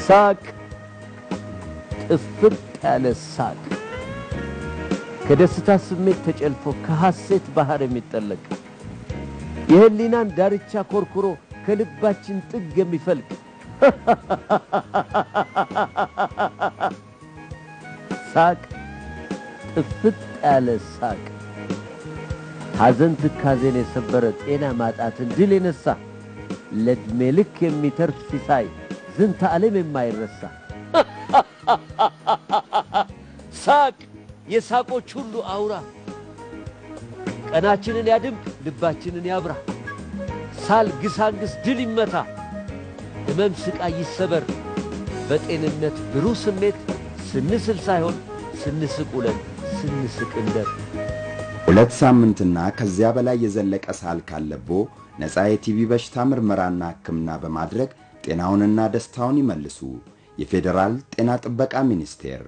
ሳቅ ጥፍጥ ያለ ሳቅ ከደስታ ስሜት ተጨልፎ ከሐሴት ባህር የሚጠለቅ የህሊናን ዳርቻ ኮርኩሮ ከልባችን ጥግ የሚፈልቅ ሳቅ ጥፍጥ ያለ ሳቅ ሐዘን ትካዜን የሰበረ ጤና ማጣትን ድል የነሳ ለዕድሜ ልክ የሚተርፍ ሲሳይ ዝንተ ዓለም የማይረሳ ሳቅ የሳቆች ሁሉ አውራ ቀናችንን ያድምቅ ልባችንን ያብራ ሳል ግሳንግስ ድል ይመታ ህመም ስቃይ ይሰበር በጤንነት ብሩህ ስሜት ስንስል ሳይሆን ስንስቅ ውለን ስንስቅ እንደር 2 ሳምንትና ከዚያ በላይ የዘለቀ ሳል ካለቦ ነፃ የቲቢ በሽታ ምርመራና ህክምና በማድረግ ጤናውንና ደስታውን ይመልሱ። የፌደራል ጤና ጥበቃ ሚኒስቴር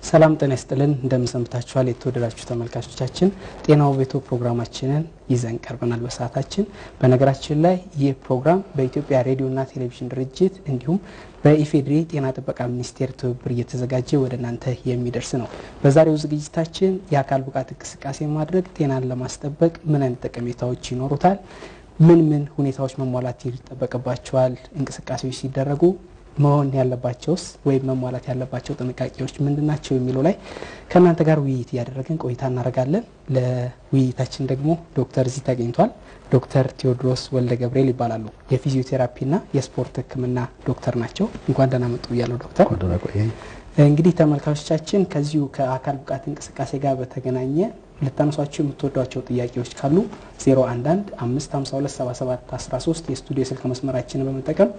ሰላም ጤና ይስጥልን እንደምሰምታችኋል የተወደዳችሁ ተመልካቾቻችን ጤናው ቤቱ ፕሮግራማችንን ይዘን ቀርበናል በሰዓታችን በነገራችን ላይ ይህ ፕሮግራም በኢትዮጵያ ሬዲዮና ቴሌቪዥን ድርጅት እንዲሁም በኢፌድሪ ጤና ጥበቃ ሚኒስቴር ትብብር እየተዘጋጀ ወደ እናንተ የሚደርስ ነው በዛሬው ዝግጅታችን የአካል ብቃት እንቅስቃሴ ማድረግ ጤናን ለማስጠበቅ ምን አይነት ጠቀሜታዎች ይኖሩታል ምን ሁኔታዎች መሟላት ይጠበቅባቸዋል እንቅስቃሴዎች ሲደረጉ መሆን ያለባቸውስ ወይ መሟላት ያለባቸው ጥንቃቄዎች ምንድናቸው የሚለው ላይ ከናንተ ጋር ውይይት ያደረግን ቆይታ እናረጋለን ለውይይታችን ደግሞ ዶክተር ዚ ተገኝቷል ዶክተር ቴዎድሮስ ወልደ ገብርኤል ይባላሉ የፊዚዮቴራፒና የስፖርት ህክምና ዶክተር ናቸው እንኳን ደህና መጡ ያለው ዶክተር እንግዲህ ተመልካቾቻችን ከዚሁ ከአካል ብቃት እንቅስቃሴ ጋር በተገናኘ ልታነሷቸው የምትወዷቸው ጥያቄዎች ካሉ 011 552 77 13 የስቱዲዮ ስልክ መስመራችንን በመጠቀም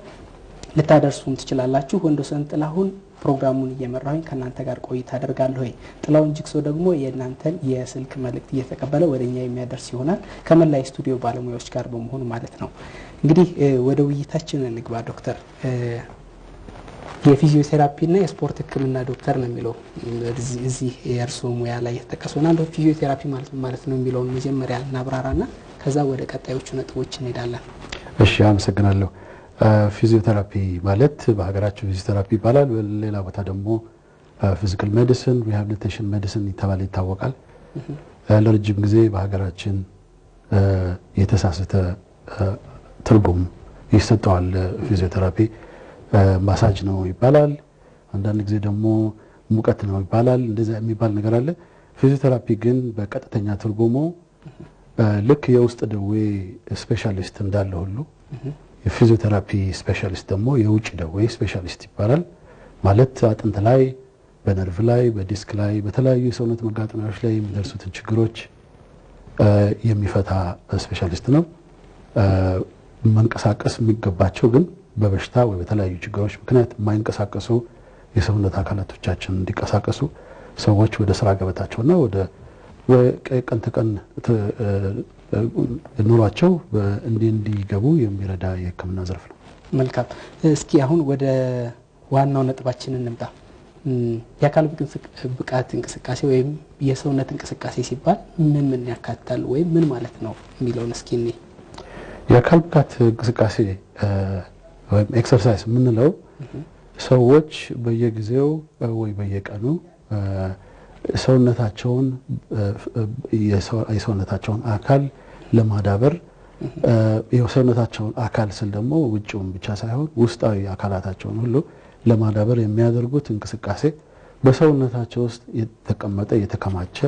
ልታደርሱን ትችላላችሁ ወንዶሰን ጥላሁን ፕሮግራሙን እየመራሁኝ ከናንተ ጋር ቆይታ አደርጋለሁ ጥላሁን ጅክሶ ደግሞ የናንተን የስልክ መልእክት እየተቀበለ ወደኛ የሚያደርስ ይሆናል ከመላይ ስቱዲዮ ባለሙያዎች ጋር በመሆን ማለት ነው እንግዲህ ወደ ውይይታችን እንግባ ዶክተር የፊዚዮቴራፒና የስፖርት ህክምና ዶክተር ነው የሚለው እዚህ የእርሶ ሙያ ላይ የተጠቀሰውና ፊዚዮቴራፒ ማለት ነው የሚለውን መጀመሪያ እናብራራና ከዛ ወደ ቀጣዮቹ ነጥቦች እንሄዳለን እሺ አመሰግናለሁ ፊዚዮቴራፒ ማለት በሀገራችን ፊዚዮቴራፒ ይባላል በሌላ ቦታ ደግሞ ፊዚካል ሜዲሲን ሪሃቢሊቴሽን ሜዲሲን ይታወቃል ለረጅም ጊዜ በሀገራችን የተሳሳተ ትርጉም ይሰጠዋል ፊዚዮቴራፒ ማሳጅ ነው ይባላል አንዳንድ ጊዜ ደግሞ ሙቀት ነው ይባላል እንደዛ የሚባል ነገር አለ ፊዚዮቴራፒ ግን በቀጥተኛ ትርጉሙ ልክ የውስጥ ደዌ ስፔሻሊስት እንዳለ ሁሉ የፊዚዮቴራፒ ስፔሻሊስት ደግሞ የውጭ ደዌ ስፔሻሊስት ይባላል ማለት አጥንት ላይ በነርቭ ላይ በዲስክ ላይ በተለያዩ የሰውነት መጋጠሚያዎች ላይ የሚደርሱትን ችግሮች የሚፈታ ስፔሻሊስት ነው መንቀሳቀስ የሚገባቸው ግን በበሽታ ወይ በተለያዩ ችግሮች ምክንያት የማይንቀሳቀሱ የሰውነት አካላቶቻችን እንዲንቀሳቀሱ ሰዎች ወደ ስራ ገበታቸውና ወደ ቀን ተቀን ኑሯቸው እንዲገቡ የሚረዳ የህክምና ዘርፍ ነው መልካም እስኪ አሁን ወደ ዋናው ነጥባችን እንምጣ። የአካል ብቃት እንቅስቃሴ ወይም የሰውነት እንቅስቃሴ ሲባል ምን ያካትታል ወይም ምን ማለት ነው የሚለውን እስኪ እኔ የአካል ብቃት እንቅስቃሴ ወይም ኤክሰርሳይዝ የምንለው ሰዎች በየጊዜው ወይ በየቀኑ የሰውነታቸውን አካል ለማዳበር የሰውነታቸውን አካል ስል ደግሞ ውጭውን ብቻ ሳይሆን ውስጣዊ አካላታቸውን ሁሉ ለማዳበር የሚያደርጉት እንቅስቃሴ በሰውነታቸው ውስጥ የተከማቸ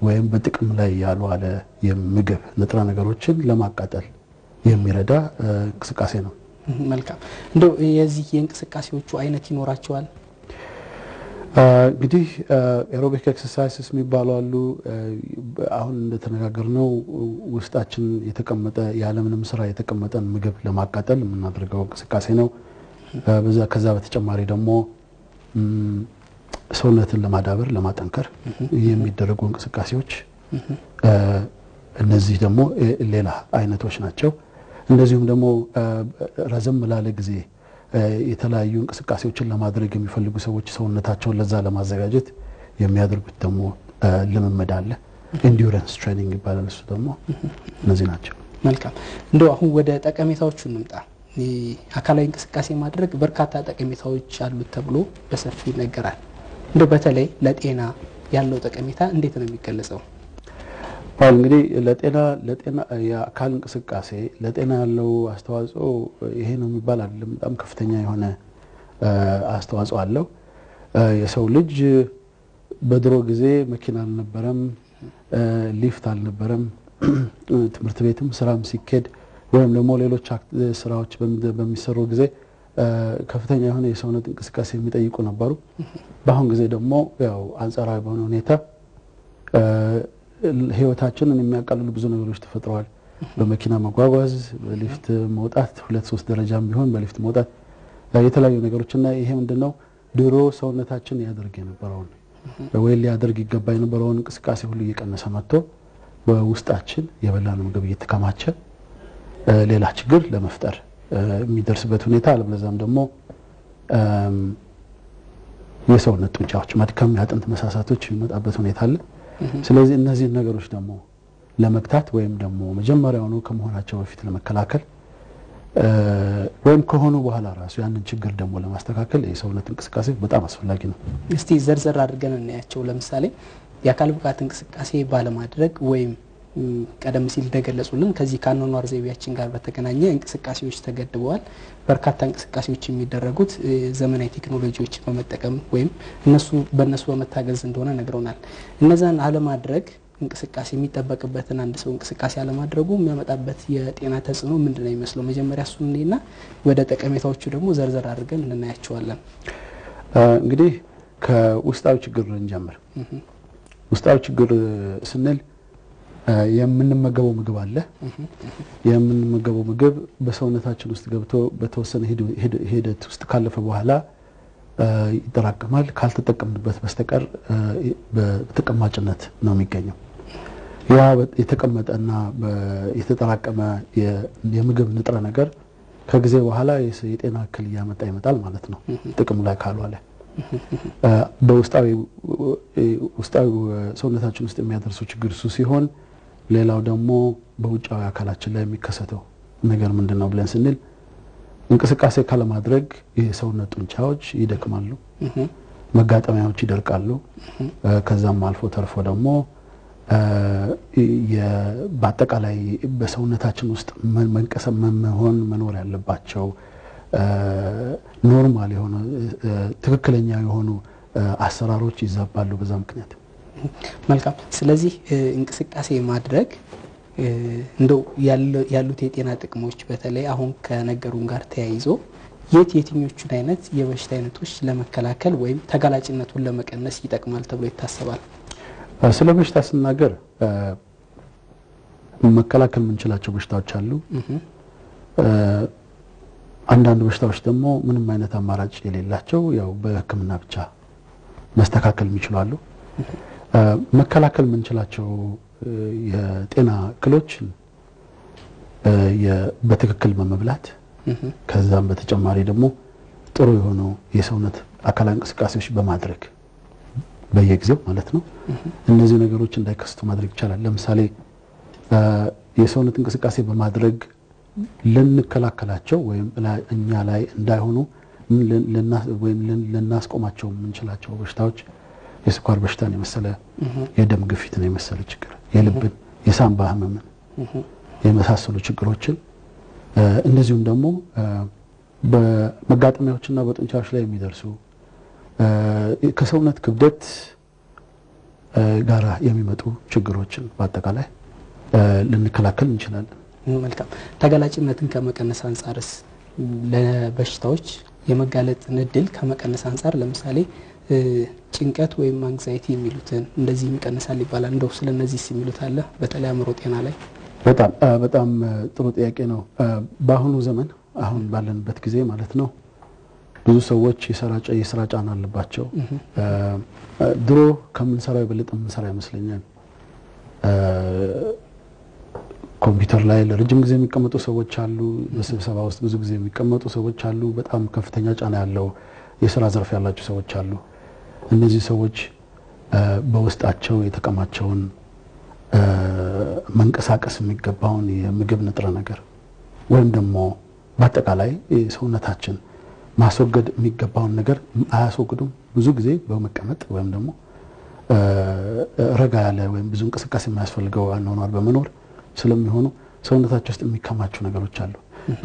ወይም በጥቅም ላይ ያልዋለ የምግብ ንጥረ ነገሮችን ለማቃጠል የሚረዳ እንቅስቃሴ ነው። መልካም እንደው የዚህ የእንቅስቃሴዎቹ አይነት ይኖራቸዋል? እንግዲህ ኤሮቢክ ኤክሰርሳይዝስ የሚባሉ አሉ። አሁን እንደተነጋገርነው ውስጣችን የተቀመጠ ያለምንም ስራ የተቀመጠን ምግብ ለማቃጠል የምናደርገው እንቅስቃሴ ነው። ከዛ በተጨማሪ ደግሞ ሰውነትን ለማዳበር ለማጠንከር የሚደረጉ እንቅስቃሴዎች እነዚህ ደግሞ ሌላ አይነቶች ናቸው። እንደዚሁም ደግሞ ረዘም ላለ ጊዜ የተለያዩ እንቅስቃሴዎችን ለማድረግ የሚፈልጉ ሰዎች ሰውነታቸውን ለዛ ለማዘጋጀት የሚያደርጉት ደግሞ ልምምድ አለ። ኢንዱራንስ ትሬኒንግ ይባላል። እሱ ደግሞ እነዚህ ናቸው። መልካም እንደው አሁን ወደ ጠቀሜታዎቹ እንምጣ። አካላዊ እንቅስቃሴ ማድረግ በርካታ ጠቀሜታዎች አሉት ተብሎ በሰፊው ይነገራል። እንደው በተለይ ለጤና ያለው ጠቀሜታ እንዴት ነው የሚገለጸው? እንግዲህ ለጤና የአካል እንቅስቃሴ ለጤና ያለው አስተዋጽኦ ይሄ ነው የሚባል አይደለም። በጣም ከፍተኛ የሆነ አስተዋጽኦ አለው። የሰው ልጅ በድሮ ጊዜ መኪና አልነበረም፣ ሊፍት አልነበረም። ትምህርት ቤትም ስራም ሲኬድ ወይም ደግሞ ሌሎች ስራዎች በሚሰሩ ጊዜ ከፍተኛ የሆነ የሰውነት እንቅስቃሴ የሚጠይቁ ነበሩ። በአሁን ጊዜ ደግሞ ያው አንጻራዊ በሆነ ሁኔታ ህይወታችንን የሚያቃልሉ ብዙ ነገሮች ተፈጥረዋል። በመኪና መጓጓዝ፣ በሊፍት መውጣት፣ 2-3 ደረጃም ቢሆን በሊፍት መውጣት፣ የተለያዩ ነገሮችና ይሄ ምንድነው ድሮ ሰውነታችን ያደርግ የነበረውን ወይ ሊያደርግ ይገባ የነበረውን እንቅስቃሴ ሁሉ እየቀነሰ መጥቶ በውስጣችን የበላነው ምግብ እየተከማቸ ሌላ ችግር ለመፍጠር የሚደርስበት ሁኔታ አለበለዚያም ደግሞ የሰውነት ጡንቻዎች መድከም፣ የአጥንት መሳሳቶች የሚመጣበት ሁኔታ አለ። ስለዚህ እነዚህ ነገሮች ደግሞ ለመግታት ወይም ደግሞ መጀመሪያውኑ ከመሆናቸው በፊት ለመከላከል ወይም ከሆኑ በኋላ ራሱ ያንን ችግር ደግሞ ለማስተካከል የሰውነት እንቅስቃሴ በጣም አስፈላጊ ነው። እስቲ ዘርዘር አድርገን እናያቸው። ለምሳሌ የአካል ብቃት እንቅስቃሴ ባለማድረግ ወይም ቀደም ሲል እንደገለጹልን ከዚህ ከአኗኗር ዘይቤያችን ጋር በተገናኘ እንቅስቃሴዎች ተገድበዋል። በርካታ እንቅስቃሴዎች የሚደረጉት ዘመናዊ ቴክኖሎጂዎች በመጠቀም ወይም በእነሱ በመታገዝ እንደሆነ ነግረውናል። እነዛን አለማድረግ እንቅስቃሴ የሚጠበቅበትን አንድ ሰው እንቅስቃሴ አለማድረጉ የሚያመጣበት የጤና ተጽዕኖ ምንድነው የሚመስለው? መጀመሪያ እሱን እንይና ወደ ጠቀሜታዎቹ ደግሞ ዘርዘር አድርገን እናያቸዋለን። እንግዲህ ከውስጣዊ ችግር እንጀምር። ውስጣዊ ችግር ስንል የምንመገበው ምግብ አለ። የምንመገበው ምግብ በሰውነታችን ውስጥ ገብቶ በተወሰነ ሂደት ውስጥ ካለፈ በኋላ ይጠራቀማል። ካልተጠቀምንበት በስተቀር በተቀማጭነት ነው የሚገኘው። ያ የተቀመጠና የተጠራቀመ የምግብ ንጥረ ነገር ከጊዜ በኋላ የጤና እክል እያመጣ ይመጣል ማለት ነው፣ ጥቅም ላይ ካልዋለ። በውስጣዊ ሰውነታችን ውስጥ የሚያደርሰው ችግር እሱ ሲሆን፣ ሌላው ደግሞ በውጫዊ አካላችን ላይ የሚከሰተው ነገር ምንድነው ብለን ስንል እንቅስቃሴ ካለማድረግ የሰውነት ጡንቻዎች ይደክማሉ፣ መጋጠሚያዎች ይደርቃሉ። ከዛም አልፎ ተርፎ ደግሞ በአጠቃላይ በሰውነታችን ውስጥ መኖር ያለባቸው ኖርማል የሆኑ ትክክለኛ የሆኑ አሰራሮች ይዛባሉ በዛ ምክንያት። መልካም። ስለዚህ እንቅስቃሴ ማድረግ እንደው ያሉት የጤና ጥቅሞች በተለይ አሁን ከነገሩን ጋር ተያይዞ የትኞቹን አይነት የበሽታ አይነቶች ለመከላከል ወይም ተጋላጭነቱን ለመቀነስ ይጠቅማል ተብሎ ይታሰባል? ስለ በሽታ ስናገር መከላከል የምንችላቸው በሽታዎች አሉ። አንዳንድ በሽታዎች ደግሞ ምንም አይነት አማራጭ የሌላቸው ያው በሕክምና ብቻ መስተካከል የሚችሉ አሉ። መከላከል የምንችላቸው የጤና እክሎች በትክክል በመብላት ከዛም በተጨማሪ ደግሞ ጥሩ የሆነው የሰውነት አካላዊ እንቅስቃሴዎች በማድረግ በየጊዜው ማለት ነው እነዚህ ነገሮች እንዳይከሰቱ ማድረግ ይቻላል። ለምሳሌ የሰውነት እንቅስቃሴ በማድረግ ልንከላከላቸው ወይም እኛ ላይ እንዳይሆኑ ልናስቆማቸው የምንችላቸው በሽታዎች የስኳር በሽታን የመሰለ የደም ግፊትን የመሰለ ችግር፣ የልብን፣ የሳምባ ህመምን የመሳሰሉ ችግሮችን እንደዚሁም ደግሞ በመጋጠሚያዎችና በጡንቻዎች ላይ የሚደርሱ ከሰውነት ክብደት ጋራ የሚመጡ ችግሮችን በአጠቃላይ ልንከላከል እንችላለን። መልካም። ተጋላጭነትን ከመቀነስ አንፃርስ ለበሽታዎች የመጋለጥን እድል ከመቀነስ አንፃር ለምሳሌ ጭንቀት ወይም አንግዛይቲ የሚሉትን እንደዚህ ይቀንሳል ይባላል። እንደው ስለነዚህ የሚሉት አለ በተለይ አእምሮ ጤና ላይ? በጣም ጥሩ ጥያቄ ነው። በአሁኑ ዘመን አሁን ባለንበት ጊዜ ማለት ነው ብዙ ሰዎች የስራ ጫና አለባቸው። ድሮ ከምንሰራው የበለጠ የምንሰራ ይመስለኛል። ኮምፒውተር ላይ ለረጅም ጊዜ የሚቀመጡ ሰዎች አሉ። በስብሰባ ውስጥ ብዙ ጊዜ የሚቀመጡ ሰዎች አሉ። በጣም ከፍተኛ ጫና ያለው የስራ ዘርፍ ያላቸው ሰዎች አሉ። እነዚህ ሰዎች በውስጣቸው የተቀማቸውን መንቀሳቀስ የሚገባውን የምግብ ንጥረ ነገር ወይም ደግሞ በአጠቃላይ ሰውነታችን ማስወገድ የሚገባውን ነገር አያስወግዱም። ብዙ ጊዜ በመቀመጥ ወይም ደግሞ ረጋ ያለ ወይም ብዙ እንቅስቃሴ የማያስፈልገው አኗኗር በመኖር ስለሚሆኑ ሰውነታቸው ውስጥ የሚከማቹ ነገሮች አሉ።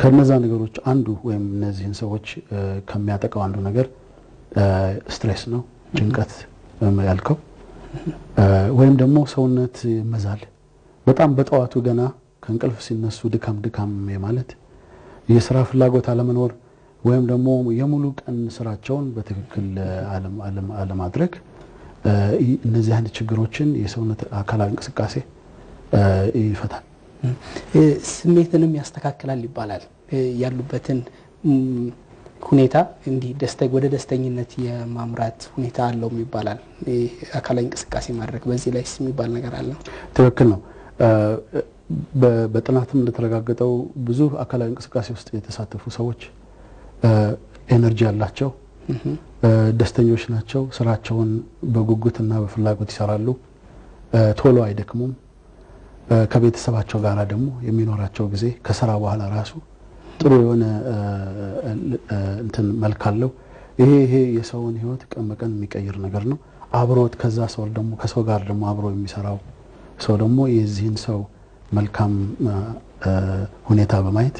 ከነዛ ነገሮች አንዱ ወይም እነዚህን ሰዎች ከሚያጠቃው አንዱ ነገር ስትሬስ ነው፣ ጭንቀት ያልከው ወይም ደግሞ ሰውነት መዛል፣ በጣም በጠዋቱ ገና ከእንቅልፍ ሲነሱ ድካም ማለት፣ የስራ ፍላጎት አለመኖር ወይም ደግሞ የሙሉ ቀን ስራቸውን በትክክል አለማድረግ እነዚህ አይነት ችግሮችን የሰውነት አካላዊ እንቅስቃሴ ይፈታል። ስሜትንም ያስተካክላል ይባላል። ያሉበትን ሁኔታ እንዲህ ወደ ደስተኝነት የማምራት ሁኔታ አለው ይባላል አካላዊ እንቅስቃሴ ማድረግ። በዚህ ላይ የሚባል ነገር አለ? ትክክል ነው። በጥናትም እንደተረጋገጠው ብዙ አካላዊ እንቅስቃሴ ውስጥ የተሳተፉ ሰዎች ኤነርጂ ያላቸው፣ ደስተኞች ናቸው። ስራቸውን በጉጉትና በፍላጎት ይሰራሉ። ቶሎ አይደክሙም። ከቤተሰባቸው ጋር ደግሞ የሚኖራቸው ጊዜ ከስራ በኋላ ራሱ ጥሩ የሆነ መልክ አለው። ይሄ የሰውን ህይወት ቀን በቀን የሚቀይር ነገር ነው። አብሮት ከሰው ጋር ደግሞ አብሮ የሚሰራው ሰው ደግሞ የዚህን ሰው መልካም ሁኔታ በማየት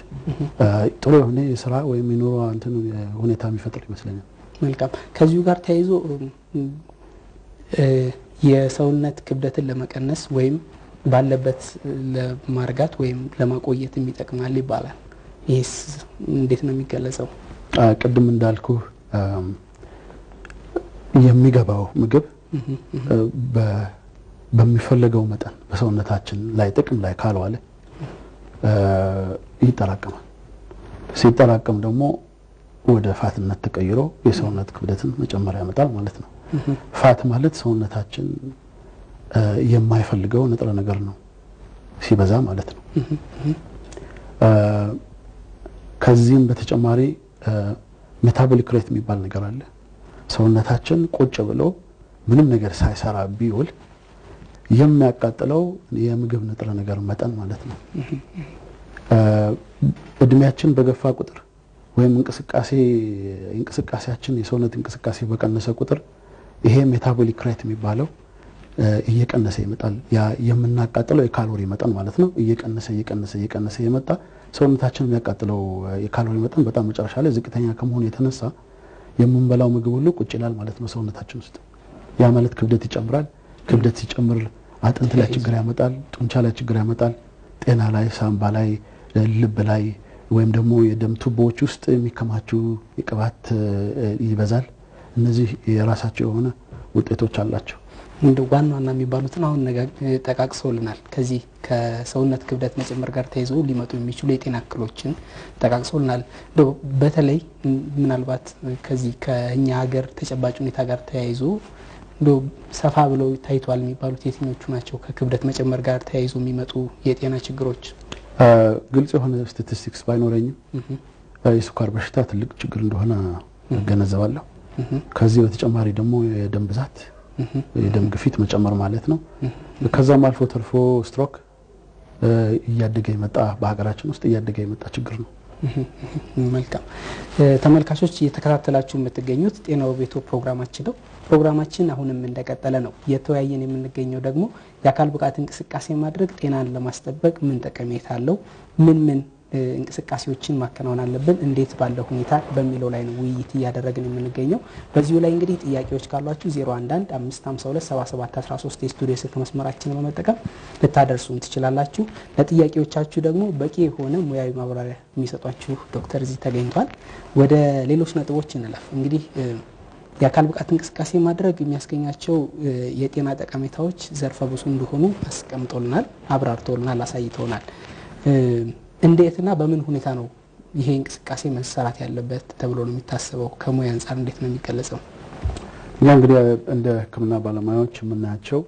ጥሩ የሆነ የስራ ወይም የኑሮ ሁኔታ የሚፈጥር ይመስለኛል። መልካም። ከዚሁ ጋር ተያይዞ የሰውነት ክብደትን ለመቀነስ ወይም ባለበት ለማርጋት ወይም ለማቆየት የሚጠቅማል ይባላል። ይህስ እንዴት ነው የሚገለጸው? ቅድም እንዳልኩ የሚገባው ምግብ በሚፈለገው መጠን በሰውነታችን ላይ ጥቅም ላይ ካልዋለ ይጠራቀማል። ሲጠራቀም ደግሞ ወደ ፋትነት ተቀይሮ የሰውነት ክብደትን መጨመር ያመጣል ማለት ነው። ፋት ማለት ሰውነታችን የማይፈልገው ንጥረ ነገር ነው ሲበዛ ማለት ነው። ከዚህም በተጨማሪ ሜታቦሊክ ሬት የሚባል ነገር አለ። ሰውነታችን ቁጭ ብሎ ምንም ነገር ሳይሰራ ቢውል የሚያቃጥለው የምግብ ንጥረ ነገር መጠን ማለት ነው። እድሜያችን በገፋ ቁጥር ወይም እንቅስቃሴያችን የሰውነት እንቅስቃሴ በቀነሰ ቁጥር ይሄ ሜታቦሊክ ሬት የሚባለው እየቀነሰ ይመጣል። ያ የምናቃጥለው የካሎሪ መጠን ማለት ነው እየቀነሰ የመጣ ሰውነታችን የሚያቃጥለው የካሎሪ መጠን በጣም መጨረሻ ላይ ዝቅተኛ ከመሆኑ የተነሳ የምንበላው ምግብ ሁሉ ቁጭ ይላል ማለት ነው ሰውነታችን ውስጥ። ያ ማለት ክብደት ይጨምራል። ክብደት ሲጨምር አጥንት ላይ ችግር ያመጣል፣ ጡንቻ ላይ ችግር ያመጣል፣ ጤና ላይ፣ ሳምባ ላይ፣ ልብ ላይ ወይም ደግሞ የደም ቱቦዎች ውስጥ የሚከማቹ የቅባት ይበዛል። እነዚህ የራሳቸው የሆነ ውጤቶች አላቸው። እንደ ዋና የሚባሉትን አሁን ጠቃቅሰውልናል። ከዚህ ከሰውነት ክብደት መጨመር ጋር ተያይዞ ሊመጡ የሚችሉ የጤና እክሎችን ጠቃቅሰውልናል። በተለይ ምናልባት ከዚህ ከኛ ሀገር ተጨባጭ ሁኔታ ጋር ተያይዞ ሰፋ ብለው ታይቷል የሚባሉት የትኞቹ ናቸው? ከክብደት መጨመር ጋር ተያይዞ የሚመጡ የጤና ችግሮች? ግልጽ የሆነ ስታቲስቲክስ ባይኖረኝም የስኳር በሽታ ትልቅ ችግር እንደሆነ ገነዘባለሁ። ከዚህ በተጨማሪ ደግሞ የደም ብዛት የደም ግፊት መጨመር ማለት ነው። ከዛም አልፎ ተርፎ ስትሮክ እያደገ የመጣ በሀገራችን ውስጥ እያደገ የመጣ ችግር ነው። መልካም ተመልካቾች እየተከታተላችሁ የምትገኙት ጤናው ቤቶ ፕሮግራማችን ነው። ፕሮግራማችን አሁንም እንደቀጠለ ነው። የተወያየን የምንገኘው ደግሞ የአካል ብቃት እንቅስቃሴ ማድረግ ጤናን ለማስጠበቅ ምን ጠቀሜታ አለው፣ ምን እንቅስቃሴዎችን ማከናወን አለብን፣ እንዴት ባለው ሁኔታ በሚለው ላይ ነው ውይይት እያደረግን የምንገኘው። በዚሁ ላይ እንግዲህ ጥያቄዎች ካሏችሁ 011 552 7713 የስቱዲዮ ስልክ መስመራችንን በመጠቀም ልታደርሱን ትችላላችሁ። ለጥያቄዎቻችሁ ደግሞ በቂ የሆነ ሙያዊ ማብራሪያ የሚሰጧችሁ ዶክተር እዚህ ተገኝቷል። ወደ ሌሎች ነጥቦች እንለፍ። እንግዲህ የአካል ብቃት እንቅስቃሴ ማድረግ የሚያስገኛቸው የጤና ጠቀሜታዎች ዘርፈ ብዙ እንደሆኑ አስቀምጦልናል፣ አብራርቶልናል፣ አሳይቶናል። እንዴትና በምን ሁኔታ ነው ይሄ እንቅስቃሴ መሰራት ያለበት ተብሎ ነው የሚታሰበው? ከሙያ አንፃር እንዴት ነው የሚገለጸው? እንግዲህ እንደ ሕክምና ባለሙያዎች የምናያቸው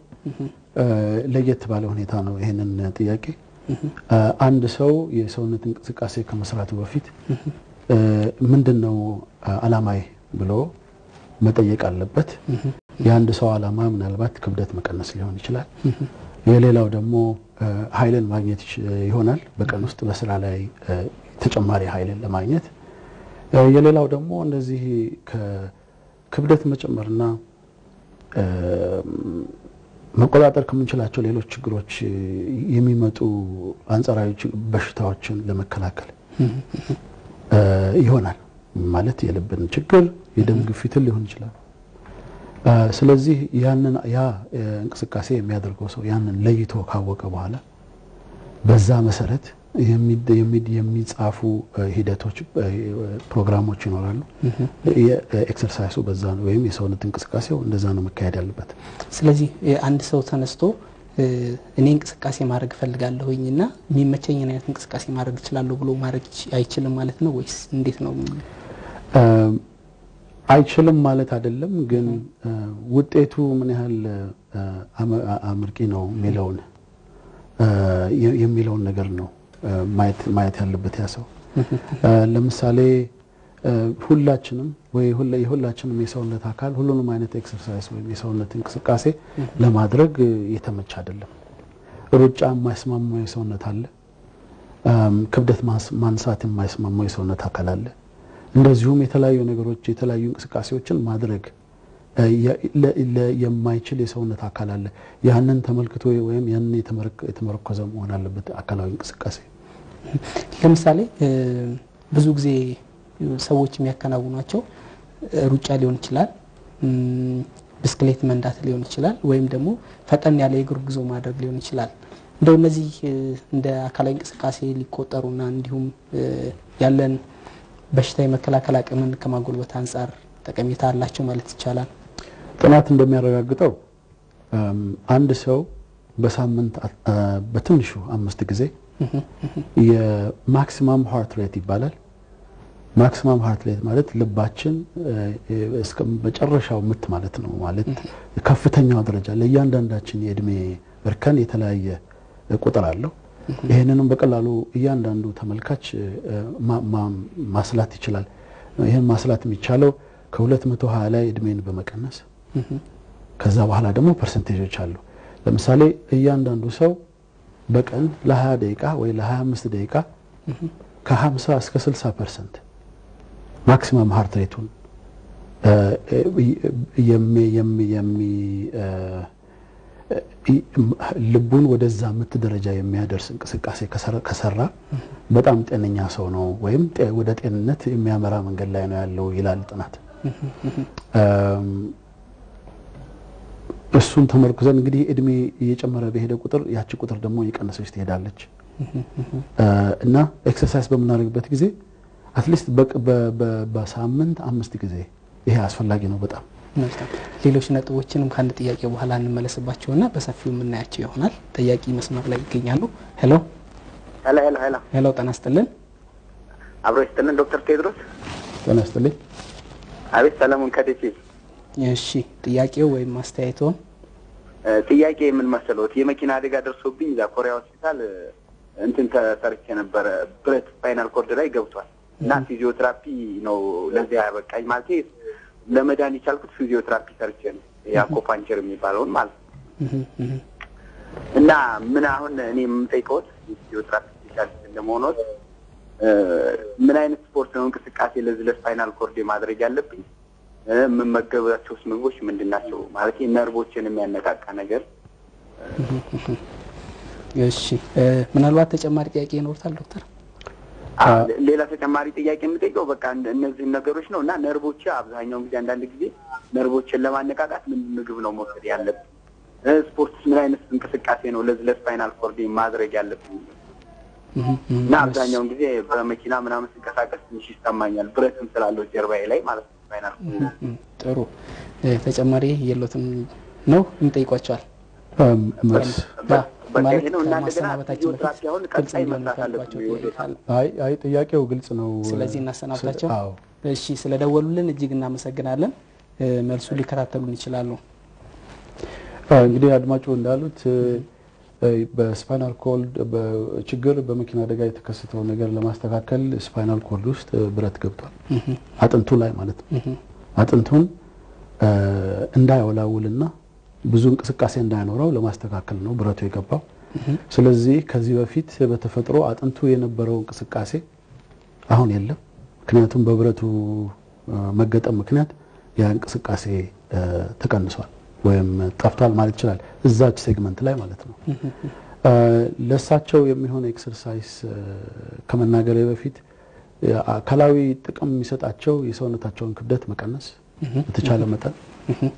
ለየት ባለ ሁኔታ ነው ይሄንን ጥያቄ። አንድ ሰው የሰውነት እንቅስቃሴ ከመስራቱ በፊት ምንድነው አላማዬ ብሎ መጠየቅ አለበት። የአንድ ሰው አላማ ምናልባት ክብደት መቀነስ ሊሆን ይችላል። የሌላው ደግሞ ኃይልን ማግኘት ይሆናል፣ በቀን ውስጥ በስራ ላይ ተጨማሪ ኃይልን ለማግኘት። የሌላው ደግሞ እንደዚህ ከክብደት መጨመርና መቆጣጠር ከምንችላቸው ሌሎች ችግሮች የሚመጡ አንጻራዊ በሽታዎችን ለመከላከል ይሆናል። ማለት የልብን ችግር፣ የደም ግፊትን ሊሆን ይችላል። ስለዚህ ያ እንቅስቃሴ የሚያደርገው ሰው ያንን ለይቶ ካወቀ በኋላ በዛ መሰረት የሚጻፉ ሂደቶች ፕሮግራሞች ይኖራሉ። የኤክሰርሳይሱ በዛ ነው ወይም የሰውነት እንቅስቃሴው እንደዛ ነው መካሄድ ያለበት። ስለዚህ አንድ ሰው ተነስቶ እኔ እንቅስቃሴ ማድረግ ፈልጋለሁኝና የሚመቸኝን አይነት እንቅስቃሴ ማድረግ እችላለሁ ብሎ ማድረግ አይችልም ማለት ነው ወይስ እንዴት ነው? አይችልም ማለት አይደለም፣ ግን ውጤቱ ምን ያህል አመርቂ ነው የሚለውን ነገር ነው ማየት ያለበት ያ ሰው። ለምሳሌ ሁላችንም የሰውነት አካል ሁሉንም አይነት ኤክሰርሳይዝ ወይም የሰውነት እንቅስቃሴ ለማድረግ የተመቸ አይደለም። ሩጫ የማይስማማው የሰውነት አለ፣ ክብደት ማንሳት የማይስማማው የሰውነት አካል አለ። እንደዚሁም የተለያዩ ነገሮች የተለያዩ እንቅስቃሴዎችን ማድረግ የማይችል የሰውነት አካል አለ። ያንን ተመልክቶ ወይም ያንን የተመረኮዘ መሆን አለበት አካላዊ እንቅስቃሴ። ለምሳሌ ብዙ ጊዜ ሰዎች የሚያከናውኗቸው ሩጫ ሊሆን ይችላል፣ ብስክሌት መንዳት ሊሆን ይችላል፣ ወይም ደግሞ ፈጠን ያለ የእግር ጉዞ ማድረግ ሊሆን ይችላል። እንደው እነዚህ እንደ አካላዊ እንቅስቃሴ ሊቆጠሩና እንዲሁም ያለን በሽታ የመከላከል አቅምን ከማጎልበት አንፃር ጠቀሜታ አላቸው ማለት ይቻላል። ጥናት እንደሚያረጋግጠው አንድ ሰው በሳምንት በትንሹ 5 ጊዜ የማክሲመም ሃርት ሬት ይባላል። ማክሲመም ሃርት ሬት ማለት ልባችን እስከ መጨረሻው ምት ማለት ነው። ማለት ከፍተኛው ደረጃ ለእያንዳንዳችን የእድሜ እርከን የተለያየ ቁጥር አለው። ይሄንንም በቀላሉ እያንዳንዱ ተመልካች ማስላት ይችላል። ይሄን ማስላት የሚቻለው ከ220 ላይ እድሜን በመቀነስ ከዛ በኋላ ደግሞ ፐርሰንቴጆች አሉ። ለምሳሌ እያንዳንዱ ሰው በቀን ለ20 ደቂቃ ወይ ለ25 ደቂቃ ከ50 እስከ 60% ማክሲመም ሃርት ሬቱን ልቡን ወደዛ ምት ደረጃ የሚያደርስ እንቅስቃሴ ከሰራ በጣም ጤነኛ ሰው ነው ወይም ወደ ጤንነት የሚያመራ መንገድ ላይ ነው ያለው ይላል ጥናት። እሱን ተመርኩዘን እንግዲህ እድሜ እየጨመረ በሄደ ቁጥር ያቺ ቁጥር ደግሞ እየቀነሰች ትሄዳለች እና ኤክሰርሳይዝ በመናደርግበት ጊዜ አትሊስት በሳምንት 5 ጊዜ ይሄ አስፈላጊ ነው በጣም። ሌሎች ነጥቦችንም ከአንድ ጥያቄ በኋላ እንመለስባቸውና በሰፊው የምናያቸው ይሆናል። ጥያቄ መስመር ላይ ይገኛሉ። ሄሎ ሄሎ፣ ጤና ይስጥልን። አብሮ ይስጥልን ዶክተር ቴድሮስ። ጤና ይስጥልኝ። አቤት፣ ሰለሞን ከደሴ። እሺ፣ ጥያቄው ወይም አስተያየቶ? ጥያቄ ምን መሰለዎት፣ የመኪና አደጋ ደርሶብኝ እዛ ኮሪያ ሆስፒታል እንትን ተሰርቼ ነበር። ብረት ስፓይናል ኮርድ ላይ ገብቷል እና ፊዚዮቴራፒ ነው ለዚህ ያበቃኝ ማለት ለመዳን የቻልኩት ፊዚዮቴራፒ ሰርቼ ነው ያኮፓንቸር የሚባለውን ማለት እና ምን አሁን እኔ የምጠይቀው ፊዚዮቴራፒ ስፔሻሊስት እንደመሆኑ ምን አይነት ስፖርት ነው እንቅስቃሴ ለዚህ ለስፓይናል ኮርድ ማድረግ ያለብኝ መመገባቸው ምግቦች ምንድናቸው ማለት ነርቮችን የሚያነቃቃ ነገር እሺ ምናልባት ተጨማሪ ጥያቄ ይኖርታል ዶክተር ሌላ ተጨማሪ ጥያቄ የምጠይቀው በቃ እነዚህ ነገሮች ነውና ነርቮች አብዛኛው ጊዜ አንዳንድ ጊዜ ነርቮችን ለማነቃቃት ምን ምግብ ነው መውሰድ ያለብኝ ስፖርት ምን አይነት እንቅስቃሴ ነው ለዚህ ለስፓይናል ኮርድ ማድረግ ያለብኝ እና አብዛኛው ጊዜ በመኪና ምናምን ሲንቀሳቀስ ትንሽ ይሰማኛል ብረትም ስላለው ጀርባዬ ላይ ማለት ነው ስፓይናል ጥሩ ተጨማሪ የለውም ነው እንጠይቋቸዋል ማለት ነው እና እንደገና ፊዚዮቴራፒ አሁን ቀጣይ መስራት አለብኝ አይ ጥያቄው ግልጽ ነው ስለዚህ እናሰናብታቸው እሺ ስለደወሉልን እጅግ እናመሰግናለን መልሱ ሊከታተሉን ይችላሉ እንግዲህ አድማጩ እንዳሉት በስፓይናል ኮርድ በችግር በመኪና አደጋ የተከሰተው ነገር ለማስተካከል ስፓይናል ኮርድ ውስጥ ብረት ገብቷል አጥንቱ ላይ ማለት ነው አጥንቱን እንዳይወላውልና ብዙ እንቅስቃሴ እንዳይኖረው ለማስተካከል ነው ብረቱ የገባው ስለዚህ ከዚህ በፊት በተፈጥሮ አጥንቱ የነበረው እንቅስቃሴ አሁን የለም ምክንያቱም በብረቱ መገጠም ምክንያት ያ እንቅስቃሴ ተቀንሷል ወይም ጠፍቷል ማለት ይችላል እዛች ሴግመንት ላይ ማለት ነው ለሳቸው የሚሆነ ኤክሰርሳይዝ ከመናገሬ በፊት አካላዊ ጥቅም የሚሰጣቸው የሰውነታቸውን ክብደት መቀነስ በተቻለ መጠን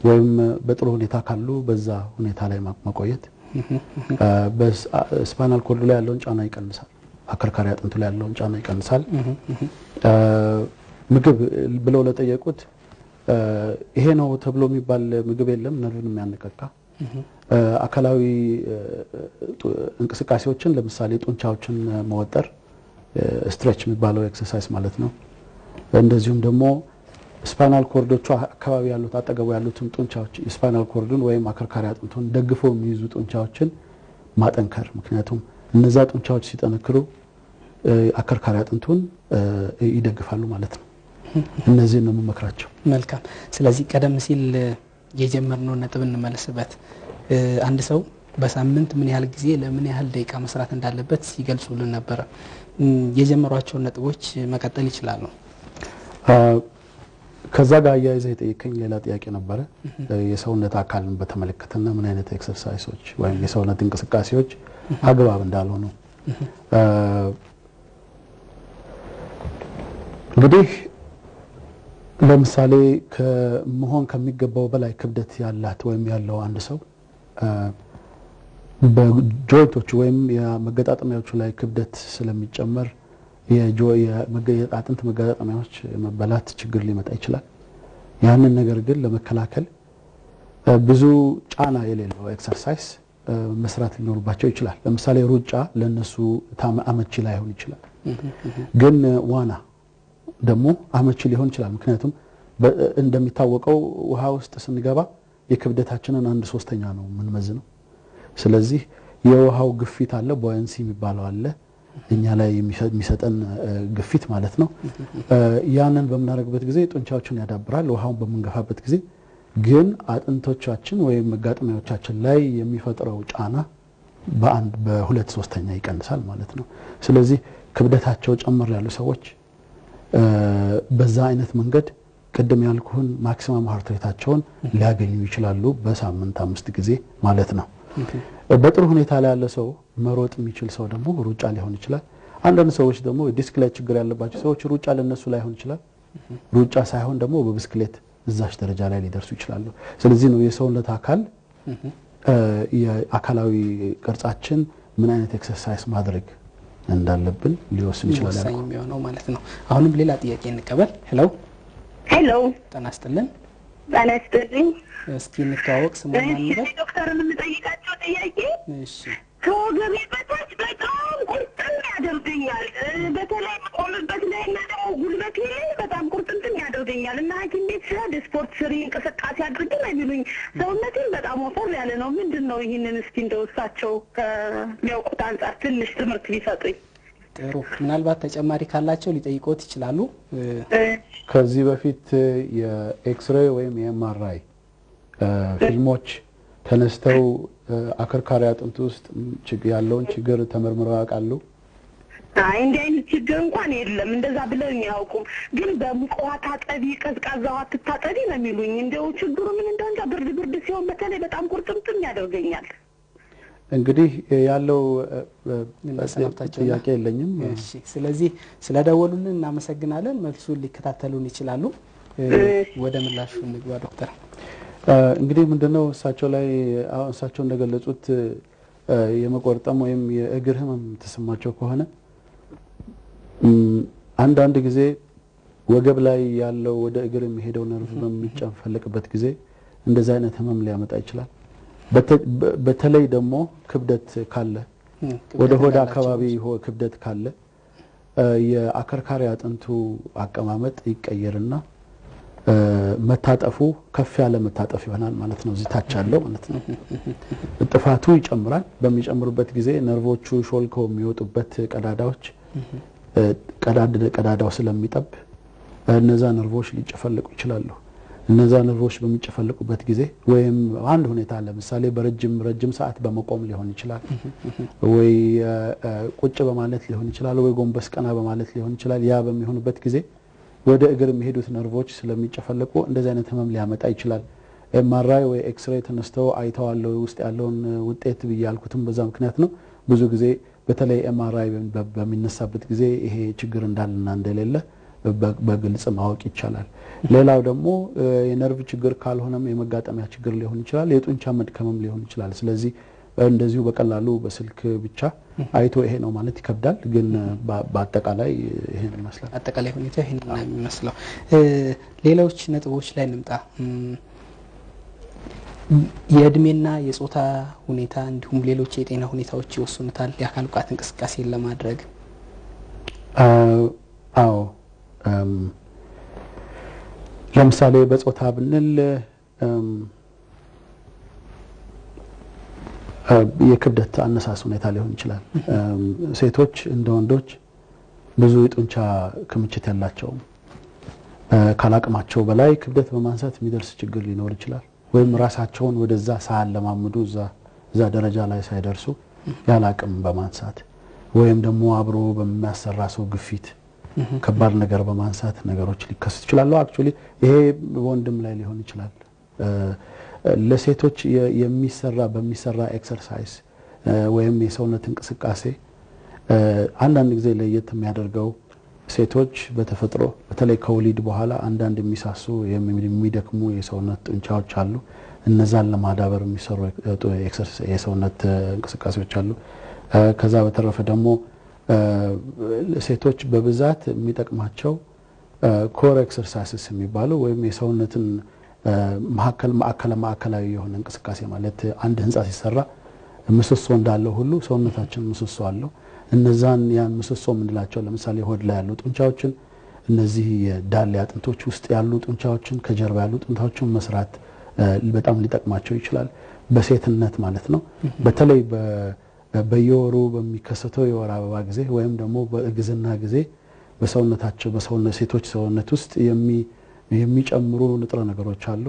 ወይም በጥሩ ሁኔታ ካሉ በዛ ሁኔታ ላይ መቆየት በስፓይናል ኮርድ ላይ ያለውን ጫና ይቀንሳል አከርካሪ አጥንቱ ላይ ያለውን ጫና ይቀንሳል ምግብ ብለው ለጠየቁት ይሄ ነው ተብሎ የሚባል ምግብ የለም ነርቭን የሚያነቃቃ አካላዊ እንቅስቃሴዎችን ለምሳሌ ጡንቻዎችን መወጠር ስትሬች የሚባለው ኤክሰርሳይዝ ማለት ነው እንደዚሁም ደግሞ ስፓይናል ኮርዶቹ አካባቢ ያሉት አጠገቡ ያሉትን ጡንቻዎች ስፓይናል ኮርዱን ወይም አከርካሪ አጥንቱን ደግፈው የሚይዙ ጡንቻዎችን ማጠንከር ምክንያቱም እነዛ ጡንቻዎች ሲጠነክሩ አከርካሪ አጥንቱን ይደግፋሉ ማለት ነው እነዚህ ነው መመክራቸው መልካም ስለዚህ ቀደም ሲል የጀመርነው ነጥብ እንመለስበት አንድ ሰው በሳምንት ምን ያህል ጊዜ ለምን ያህል ደቂቃ መስራት እንዳለበት ሲገልጹልን ነበር የጀመሯቸው ነጥቦች መቀጠል ይችላሉ ከዛ ጋር ያይዘ የጠየቀኝ ሌላ ጥያቄ ነበር የሰውነት አካልን በተመለከተና ምን አይነት ኤክሰርሳይሶች ወይም የሰውነት እንቅስቃሴዎች አግባብ እንዳልሆኑ እንግዲህ ለምሳሌ ከመሆን ከሚገባው በላይ ክብደት ያላት ወይም ያለው አንድ ሰው በጆይንቶቹ ወይም የመገጣጠሚያዎቹ ላይ ክብደት ስለሚጨመር የአጥንት መገጣጠሚያዎች መበላት ችግር ሊመጣ ይችላል ያንን ነገር ግን ለመከላከል ብዙ ጫና የሌለው ኤክሰርሳይዝ መስራት ሊኖርባቸው ይችላል ለምሳሌ ሩጫ ለነሱ አመቺ ላይሆን ይችላል ግን ዋና ደግሞ አመቺ ሊሆን ይችላል ምክንያቱም እንደሚታወቀው ውሃ ውስጥ ስንገባ የክብደታችንን 1/3 ነው ምንመዝነው ስለዚህ የውሃው ግፊት አለ ቦያንሲ የሚባለው አለ እኛ ላይ የሚሰጠን ግፊት ማለት ነው ያንን በመናረግበት ጊዜ ጡንቻዎችን ያዳብራል ውሃውን በመንገፋበት ጊዜ ግን አጥንቶቻችን ወይም መጋጠሚያዎቻችን ላይ የሚፈጥረው ጫና በ2/3 ይቀንሳል ማለት ነው ስለዚህ ክብደታቸው ጨምር ያሉ ሰዎች በዛ አይነት መንገድ ቀደም ያልኩን ማክሲመም ሃርት ሬታቸውን ሊያገኙ ይችላሉ በሳምንት 5 ጊዜ ማለት ነው በጥሩ ሁኔታ ላይ ያለ ሰው መሮጥ የሚችል ሰው ደግሞ ሩጫ ሊሆን ይችላል አንዳንድ ሰዎች ደግሞ ዲስክ ላይ ችግር ያለባቸው ሰዎች ሩጫ ለነሱ ላይሆን ይችላል ሩጫ ሳይሆን ደግሞ በብስክሌት እዛች ደረጃ ላይ ሊደርሱ ይችላሉ ስለዚህ ነው የሰውነት አካል የአካላዊ ቅርጻችን ምን አይነት ኤክሰርሳይዝ ማድረግ እንዳለብን ሊወስን ይችላል ወሳኝ የሚሆነው ማለት ነው አሁንም ሌላ ጥያቄ እንቀበል ሄሎ ጤና ይስጥልን ጤና ይስጥልኝ እስኪ እንተዋወቅ ስሙን አንበል ዶክተርን የምጠይቃቸው ጥያቄ እሺ ከወገቤ በታች በጣም ቁርጥም ያደርገኛል በተለይ ቆምበት ላይ እና ደግሞ ጉልበቴ ላይ በጣም ቁርጥም ያደርገኛል እና ሐኪም ቤት ስሄድ ስፖርት ስሪ እንቅስቃሴ አድርጊ ነው የሚሉኝ ሰውነቴን በጣም ወፈር ያለ ነው ምንድነው ይሄንን እስኪ እንደውሳቸው ከሚያውቁት አንፃር ትንሽ ትምህርት ቢሰጡኝ ጥሩ ምናልባት ተጨማሪ ካላቸው ሊጠይቁት ይችላሉ ከዚህ በፊት የኤክስሬይ ወይም የኤምአርአይ ፊልሞች ተነስተው አከርካሪ አጥንት ውስጥ ያለውን ችግር ተመርምረው ያውቃሉ አይ እንደ አይነት ችግር እንኳን የለም እንደዛ ብለውኝ ያውቁም ግን በሙቅ ውሃ ታጠቢ ቀዝቃዛ ውሃ ትታጠቢ ነው የሚሉኝ እንደው ችግሩ ምን እንደሆነ ብርድ ሲሆን በተለይ በጣም ቁርጥምጥም ያደርገኛል እንግዲህ ያለው ጥያቄ የለኝም እሺ ስለዚህ ስለደወሉልን እናመሰግናለን መልሱን ሊከታተሉን ይችላሉ ወደ ምላሹ እንግባ ዶክተር እንግዲህ ምንድነው እሳቸው ላይ እሳቸው እንደገለጹት የመቆርጠም ወይም የእግር ህመም ተሰማቸው ከሆነ አንዳንድ ጊዜ ወገብ ላይ ያለው ወደ እግር የሚሄደው ነርቭ በሚጨፈልቅበት ጊዜ እንደዛ አይነት ህመም ሊያመጣ ይችላል በተለይ ደግሞ ክብደት ካለ ወደ ሆድ አካባቢ ክብደት ካለ የአከርካሪ አጥንቱ አቀማመጥ ይቀየርና መታጠፉ ከፍ ያለ መታጠፍ ይሆናል ማለት ነው እዚህ ታች ያለው ማለት ነው ጥፋቱ ይጨምራል በሚጨምሩበት ጊዜ ነርቮቹ ሾልከው የሚወጡበት ቀዳዳዎች ቀዳዳው ስለሚጠብ እነዛ ነርቮች ሊጨፈልቁ ይችላሉ እነዛ ነርቮች በሚጨፈልቁበት ጊዜ ወይም አንድ ሁኔታ ለምሳሌ በረጅም ሰዓት በመቆም ሊሆን ይችላል ወይ ቁጭ በማለት ሊሆን ይችላል ወይ ጎንበስ ቀና በማለት ሊሆን ይችላል ያ በሚሆንበት ጊዜ ወደ እግር የሚሄዱት ነርቮች ስለሚጨፈልቁ እንደዚህ አይነት ህመም ሊያመጣ ይችላል ኤምአርአይ ወይ ኤክስሬይ ተነስተው አይተዋለው ውስጥ ያለውን ውጤት በያልኩትም በዛ ምክንያት ነው ብዙ ጊዜ በተለይ ኤምአርአይ በሚነሳበት ጊዜ ይሄ ችግር እንዳለና እንደሌለ በግልጽ ማወቅ ይቻላል ሌላው ደግሞ የነርቭ ችግር ካልሆነም የመጋጠሚያ ችግር ሊሆን ይችላል የጡንቻ መድከምም ሊሆን ይችላል ስለዚህ እንደዚሁ በቀላሉ በስልክ ብቻ አይቶ ይሄ ነው ማለት ይከብዳል ግን በአጠቃላይ ይሄን ይመስላል አጠቃላይ ሁኔታ ይሄን ነው የሚመስለው ሌሎች ነጥቦች ላይ እንምጣ የእድሜና የጾታ ሁኔታ እንዲሁም ሌሎች የጤና ሁኔታዎች ይወስኑታል የአካል ብቃት እንቅስቃሴ ለማድረግ አዎ ለምሳሌ በጾታ ብንል የክብደት አነሳስ ሁኔታ ሊሆን ይችላል ሴቶች እንደ ወንዶች ብዙ የጡንቻ ክምችት ያላቸው ካላቅማቸው በላይ ክብደት በማንሳት የሚደርስ ችግር ሊኖር ይችላል ወይም ራሳቸውን ወደዛ ሳያለማምዱ እዛ ደረጃ ላይ ሳይደርሱ ያላቅም በማንሳት ወይም ደግሞ አብሮ በሚያሰራ ሰው ግፊት ከባድ ነገር በማንሳት ነገሮች ሊከሰቱ ይችላሉ አክቹሊ ይሄ ወንድም ላይ ሊሆን ይችላል ለሴቶች በሚሰራ ኤክሰርሳይዝ ወይም የሰውነት እንቅስቃሴ አንዳንድ ጊዜ ለየት የሚያደርገው ሴቶች በተፈጥሮ በተለይ ከወሊድ በኋላ አንዳንድ የሚሳሱ የሚደክሙ የሰውነት ጡንቻዎች አሉ እነዛን ለማዳበር የሚሰሩ የሰውነት እንቅስቃሴዎች አሉ ከዛ በተረፈ ደግሞ ሴቶች በብዛት የሚጠቅማቸው ኮር ኤክሰርሳይዝስ የሚባሉ ወይም የሰውነትን ማዕከላዊ የሆነ እንቅስቃሴ ማለት አንድ ህንጻ ሲሰራ ምሰሶ እንዳለው ሁሉ ሰውነታችን ምሰሶ አለው እነዛን ያን ምሰሶ ምንላቸው ለምሳሌ ሆድ ላይ ያሉ ጡንቻዎችን እነዚህ የዳሌ አጥንቶች ውስጥ ያሉ ጡንቻዎችን ከጀርባ ያሉ ጡንቻዎችን መስራት በጣም ሊጠቅማቸው ይችላል በሴትነት ማለት ነው በተለይ በየወሩ በሚከሰተው የወር አበባ ጊዜ ወይም ደግሞ በእግዝና ጊዜ በሰውነት ሴቶች ሰውነት ውስጥ የሚጨምሩ ንጥረ ነገሮች አሉ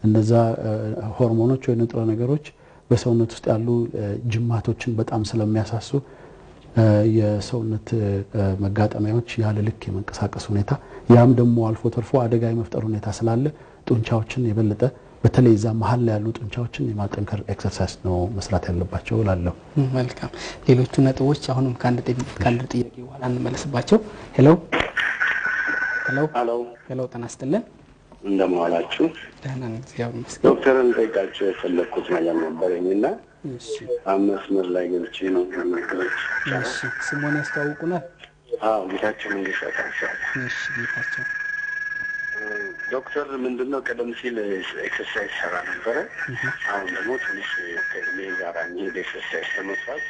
እነዛ ሆርሞኖች ወይ ንጥረ ነገሮች በሰውነት ውስጥ ያሉ ጅማቶችን በጣም ስለሚያሳሱ የሰውነት መጋጠሚያዎች ያለ ልክ የመንቀሳቀስ ሁኔታ ያም ደግሞ አልፎ ተርፎ አደጋ የመፍጠር ሁኔታ ስላለ ጡንቻዎችን የበለጠ በተለይ እዛ መሃል ላይ ያሉ ጡንቻዎችን የማጠንከር ኤክሰርሳይዝ ነው መስራት ያለባቸው እላለሁ መልካም ሌሎቹ ነጥቦች አሁንም ካንድ ጥያቄ በኋላ እንመለስባቸው ሄሎ ጤና ይስጥልን እንደማዋላችሁ ደህና ነኝ እግዚአብሔር ይመስገን ዶክተርን ጠይቃችሁ የፈለኩት ነገር ነበረኝና እሺ መስመር ላይ ገብቼ ነው ነገሮች እሺ ስሙን ያስተዋውቁናል ጌታቸው መንገሻ ታንሳል እሺ ጌታቸው ዶክተር ምንድነው ቀደም ሲል ኤክሰርሳይዝ ሰራ ነበር አሁን ደግሞ ትንሽ ከእድሜ ጋር ኤክሰርሳይዝ ተመስራት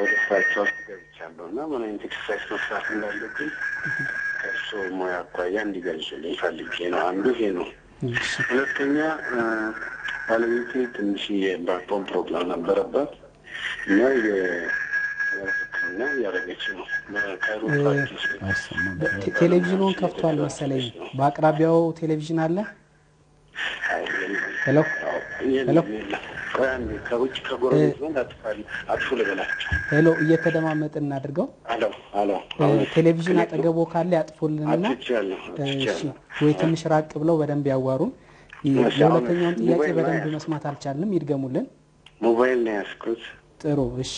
ወደ ስራቸው ገብቻለሁና ምን አይነት ኤክሰርሳይዝ መስራት እንዳለብኝ ከእሱ ሙያ አኳያ እንዲገልጹልኝ ፈልጌ ነው አንዱ ይሄ ነው ሁለተኛ ባለቤቴ ትንሽ የባክቦን ፕሮብለም ነበረባት እና ሕክምና እያደረገች ነው። በካይሮፕራክቲስ ቴሌቪዥኑን ከፍቷል መሰለኝ። በአቅራቢያው ቴሌቪዥን አለ? ሄሎ ሄሎ ከውጭ ከጎረቤት ዘንድ አጥፉ ልበላቸው። ሄሎ እየተደማመጥን እናድርገው። አሎ ቴሌቪዥን አጠገቦ ካለ ያጥፉልንና እሺ፣ ወይ ትንሽ ራቅ ብለው በደንብ ያዋሩን። የሁለተኛውን ጥያቄ በደንብ መስማት አልቻልንም፣ ይድገሙልን። ሞባይል ነው ያስኩት። ጥሩ እሺ፣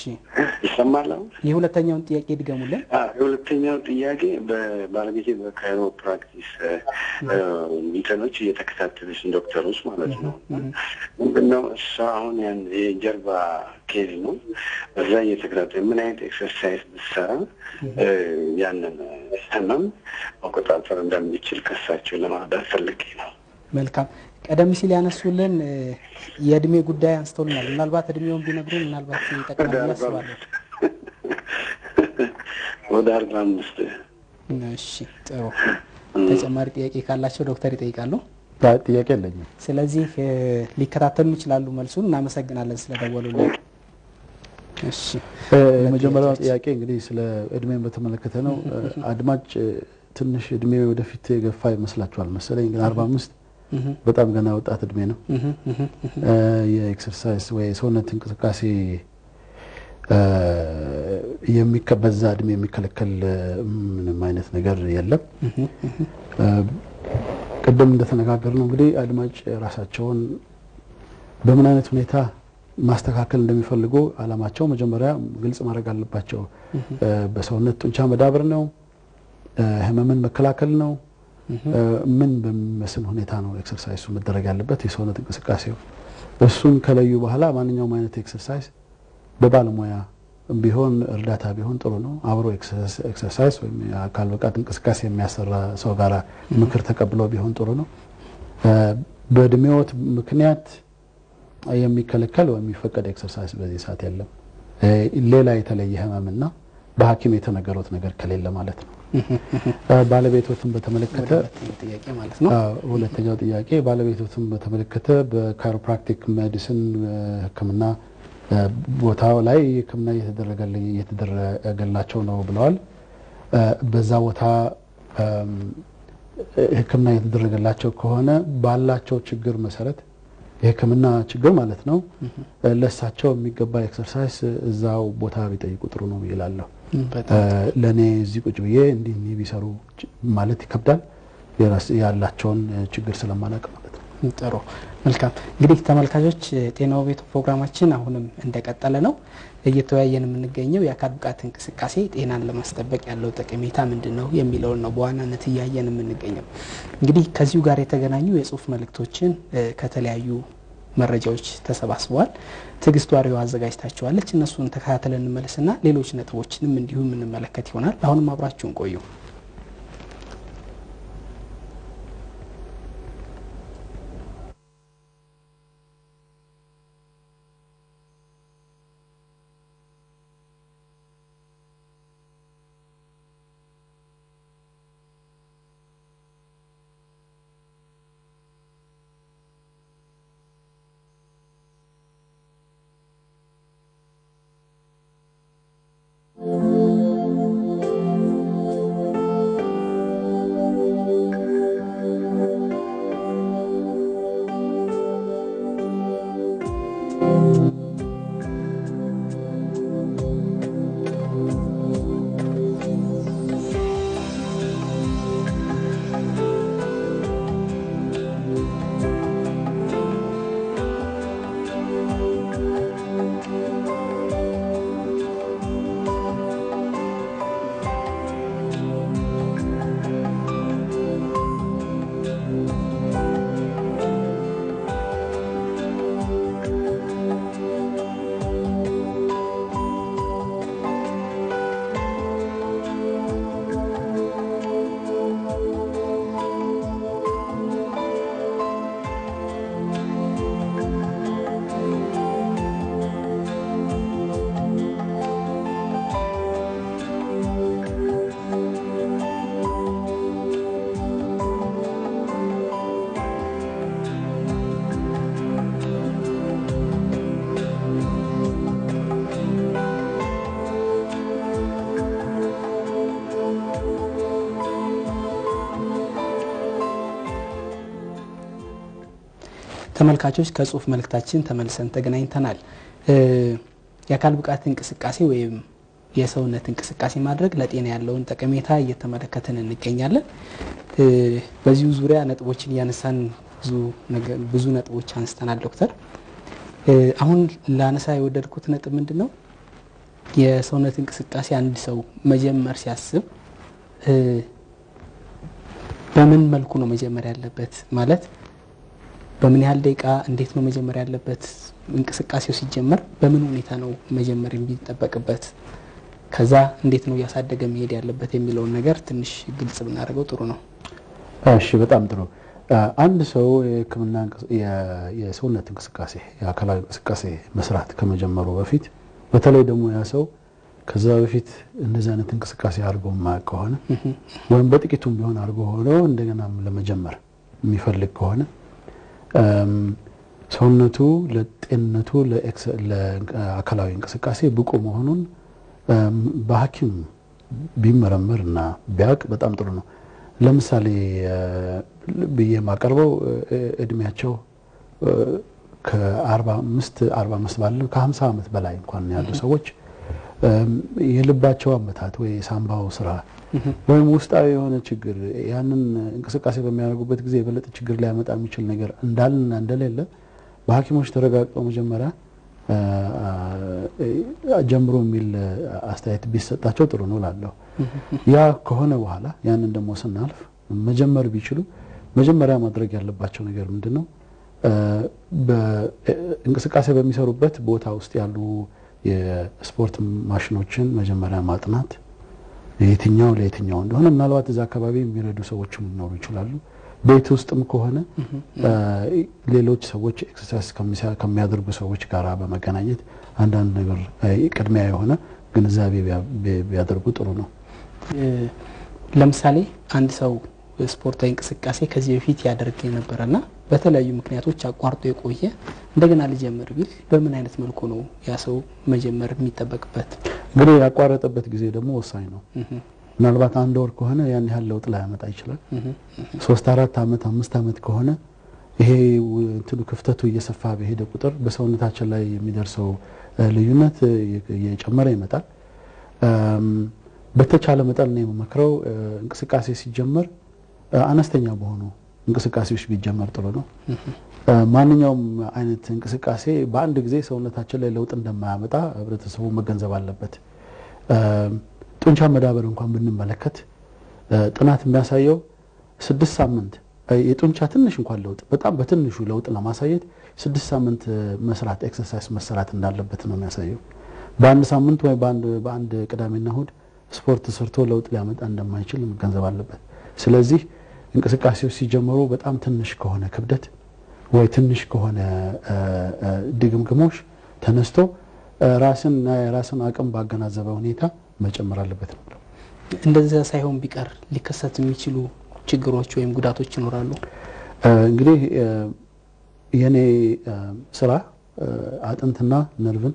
ይሰማል። የሁለተኛውን ጥያቄ ይድገሙልን። የሁለተኛው ጥያቄ በባለቤቴ በካይሮፕራክቲስ ኢንተርኖች እየተከታተለች ዶክተሮች ማለት ነው። ምንድነው እሷ አሁን ያን የጀርባ ኬዝ ነው፣ በዛ እየተከታተለ ምን አይነት ኤክሰርሳይዝ ብትሰራ ያንን ህመም መቆጣጠር እንደሚችል ከሳቸው ለማዳት ፈልጌ ነው። መልካም። ቀደም ሲል ያነሱልን የእድሜ ጉዳይ አንስተውልናል። ምናልባት እድሜውን ቢነግሩን ምናልባት ይጠቅማል ያስባለሁ። ወደ 45። እሺ ጥሩ። ተጨማሪ ጥያቄ ካላቸው ዶክተር ይጠይቃሉ? ጥያቄ የለኝም። ስለዚህ ሊከታተሉ ይችላሉ መልሱን። እናመሰግናለን ስለደወሉልን። እሺ የመጀመሪያው ጥያቄ እንግዲህ ስለ እድሜን በተመለከተ ነው። አድማጭ ትንሽ እድሜ ወደፊት የገፋ ይመስላችኋል መሰለኝ፣ ግን 45 በጣም ገና ወጣት እድሜ ነው። የኤክሰርሳይዝ ወይ ሰውነት እንቅስቃሴ በዛ እድሜ የሚከለከል ምንም አይነት ነገር የለም። ቅድም እንደተነጋገርነው እንግዲህ አድማጭ ራሳቸውን በምን አይነት ሁኔታ ማስተካከል እንደሚፈልጉ አላማቸው መጀመሪያ ግልጽ ማድረግ አለባቸው። በሰውነት ጡንቻ መዳበር ነው፣ ህመምን መከላከል ነው፣ ምን በሚመስል ሁኔታ ነው ኤክሰርሳይሱ መደረግ ያለበት የሰውነት እንቅስቃሴው። እሱን ከለዩ በኋላ ማንኛውም አይነት ኤክሰርሳይዝ በባለሙያ ቢሆን እርዳታ ቢሆን ጥሩ ነው። አብሮ ኤክሰርሳይዝ ወይም የአካል ብቃት እንቅስቃሴ የሚያሰራ ሰው ጋር ምክር ተቀብለው ቢሆን ጥሩ ነው። በእድሜዎት ምክንያት የሚከለከል ወይ የሚፈቀድ ኤክሰርሳይዝ በዚህ ሰዓት የለም። ሌላ የተለየ ህመምና በሐኪም የተነገሩት ነገር ከሌለ ማለት ነው። ባለቤቶትን በተመለከተ ጥያቄ ማለት ነው። ሁለተኛው ጥያቄ ባለቤቶትን በተመለከተ በካይሮፕራክቲክ ሜዲሲን ህክምና ቦታው ላይ ህክምና እየተደረገላቸው ነው ብለዋል። በዛ ቦታ ህክምና እየተደረገላቸው ከሆነ ባላቸው ችግር መሰረት የህክምና ችግር ማለት ነው ለሳቸው የሚገባ ኤክሰርሳይዝ እዛው ቦታ ቢጠይቁ ጥሩ ነው ይላለሁ። ለኔ እዚህ ቁጭ ብዬ እንዲህ ቢሰሩ ማለት ይከብዳል፣ ያላቸውን ችግር ስለማላውቅ ማለት ነው። ጥሩ መልካም። እንግዲህ ተመልካቾች ጤናው ቤቱ ፕሮግራማችን አሁንም እንደቀጠለ ነው። እየተወያየን የምንገኘው የአካል ብቃት እንቅስቃሴ ጤናን ለማስጠበቅ ያለው ጠቀሜታ ምንድነው የሚለውን ነው በዋናነት እያየን የምንገኘው። እንግዲህ ከዚሁ ጋር የተገናኙ የጽሁፍ መልእክቶችን ከተለያዩ መረጃዎች ተሰባስበዋል። ትግስት ዋሪው አዘጋጅታችኋለች። እነሱን ተከታተለን እንመለስና ሌሎች ነጥቦችንም እንዲሁ የምንመለከት ይሆናል። አሁንም አብራችሁን ቆዩ። ተመልካቾች ከጽሁፍ መልእክታችን ተመልሰን ተገናኝተናል። የአካል ብቃት እንቅስቃሴ ወይም የሰውነት እንቅስቃሴ ማድረግ ለጤና ያለውን ጠቀሜታ እየተመለከትን እንገኛለን። በዚሁ ዙሪያ ነጥቦችን እያነሳን ብዙ ነጥቦች አንስተናል ዶክተር። አሁን ላነሳ የወደድኩት ነጥብ ምንድነው? የሰውነት እንቅስቃሴ አንድ ሰው መጀመር ሲያስብ በምን መልኩ ነው መጀመር ያለበት? ማለት በምን ያህል ደቂቃ እንዴት ነው መጀመር ያለበት? እንቅስቃሴው ሲጀመር በምን ሁኔታ ነው መጀመር የሚጠበቅበት? ከዛ እንዴት ነው ያሳደገ መሄድ ያለበት የሚለውን ነገር ትንሽ ግልጽ ብናደርገው ጥሩ ነው። እሺ፣ በጣም ጥሩ። አንድ ሰው የሕክምና የሰውነት እንቅስቃሴ የአካላዊ እንቅስቃሴ መስራት ከመጀመሩ በፊት በተለይ ደግሞ ያ ሰው ከዛ በፊት እንደዚህ አይነት እንቅስቃሴ አድርጎ የማያውቅ ከሆነ ወይም በጥቂቱም ቢሆን አድርጎ ሆኖ እንደገና ለመጀመር የሚፈልግ ከሆነ ሰውነቱ ለጤንነቱ ለአካላዊ እንቅስቃሴ ብቁ መሆኑን በሐኪም ቢመረመርና ቢያውቅ በጣም ጥሩ ነው። ለምሳሌ ብዬ ማቀርበው እድሜያቸው ከ45 ባለው ከ50 ዓመት በላይ እንኳን ያሉ ሰዎች የልባቸው አመታት ወይ የሳምባው ስራ ወይም ውስጣዊ የሆነ ችግር ያንን እንቅስቃሴ በሚያደርጉበት ጊዜ የበለጠ ችግር ሊያመጣ የሚችል ነገር እንዳልና እንደሌለ በሐኪሞች ተረጋግጠው መጀመሪያ ጀምሮ የሚል አስተያየት ቢሰጣቸው ጥሩ ነው እላለሁ። ያ ከሆነ በኋላ ያንን ደግሞ ስናልፍ መጀመር ቢችሉ መጀመሪያ ማድረግ ያለባቸው ነገር ምንድነው? በእንቅስቃሴ በሚሰሩበት ቦታ ውስጥ ያሉ የስፖርት ማሽኖችን መጀመሪያ ማጥናት፣ የትኛው ለየትኛው እንደሆነ ምናልባት እዛ አካባቢ የሚረዱ ሰዎችም ሊኖሩ ይችላሉ። ቤት ውስጥም ከሆነ ሌሎች ሰዎች ኤክሰርሳይዝ ከሚያደርጉ ሰዎች ጋር በመገናኘት አንዳንድ ነገር ቅድሚያ የሆነ ግንዛቤ ቢያደርጉ ጥሩ ነው። ለምሳሌ አንድ ሰው ስፖርታዊ እንቅስቃሴ ከዚህ በፊት ያደርግ የነበረና በተለያዩ ምክንያቶች አቋርጦ የቆየ እንደገና ሊጀምር ቢል በምን አይነት መልኩ ነው ያ ሰው መጀመር የሚጠበቅበት? እንግዲህ ያቋረጠበት ጊዜ ደግሞ ወሳኝ ነው። ምናልባት አንድ ወር ከሆነ ያን ያህል ለውጥ ላያመጣ ይችላል። 3-4 ዓመት 5 ዓመት ከሆነ ይሄ እንትኑ ክፍተቱ እየሰፋ በሄደ ቁጥር በሰውነታችን ላይ የሚደርሰው ልዩነት እየጨመረ ይመጣል። በተቻለ መጠን ነው የምመክረው እንቅስቃሴ ሲጀመር አነስተኛ በሆኑ እንቅስቃሴዎች ቢጀመር ጥሩ ነው። ማንኛውም አይነት እንቅስቃሴ በአንድ ጊዜ ሰውነታችን ላይ ለውጥ እንደማያመጣ ህብረተሰቡ መገንዘብ አለበት። ጡንቻ መዳበር እንኳን ብንመለከት ጥናት የሚያሳየው 6 ሳምንት የጡንቻ ትንሽ እንኳን ለውጥ በጣም በትንሹ ለውጥ ለማሳየት 6 ሳምንት መስራት ኤክሰርሳይዝ መሰራት እንዳለበት ነው የሚያሳየው። በአንድ ሳምንት ወይ በአንድ ቅዳሜና እሁድ ስፖርት ሰርቶ ለውጥ ሊያመጣ እንደማይችል መገንዘብ አለበት። ስለዚህ እንቅስቃሴው ሲጀምሩ በጣም ትንሽ ከሆነ ክብደት ወይ ትንሽ ከሆነ ድግምግሞሽ ተነስቶ ራስን አቅም ባገናዘበ ሁኔታ መጨመር አለበት ነው። እንደዛ ሳይሆን ቢቀር ሊከሰት የሚችሉ ችግሮች ወይም ጉዳቶች ይኖራሉ። እንግዲህ የኔ ስራ አጥንትና ነርቭን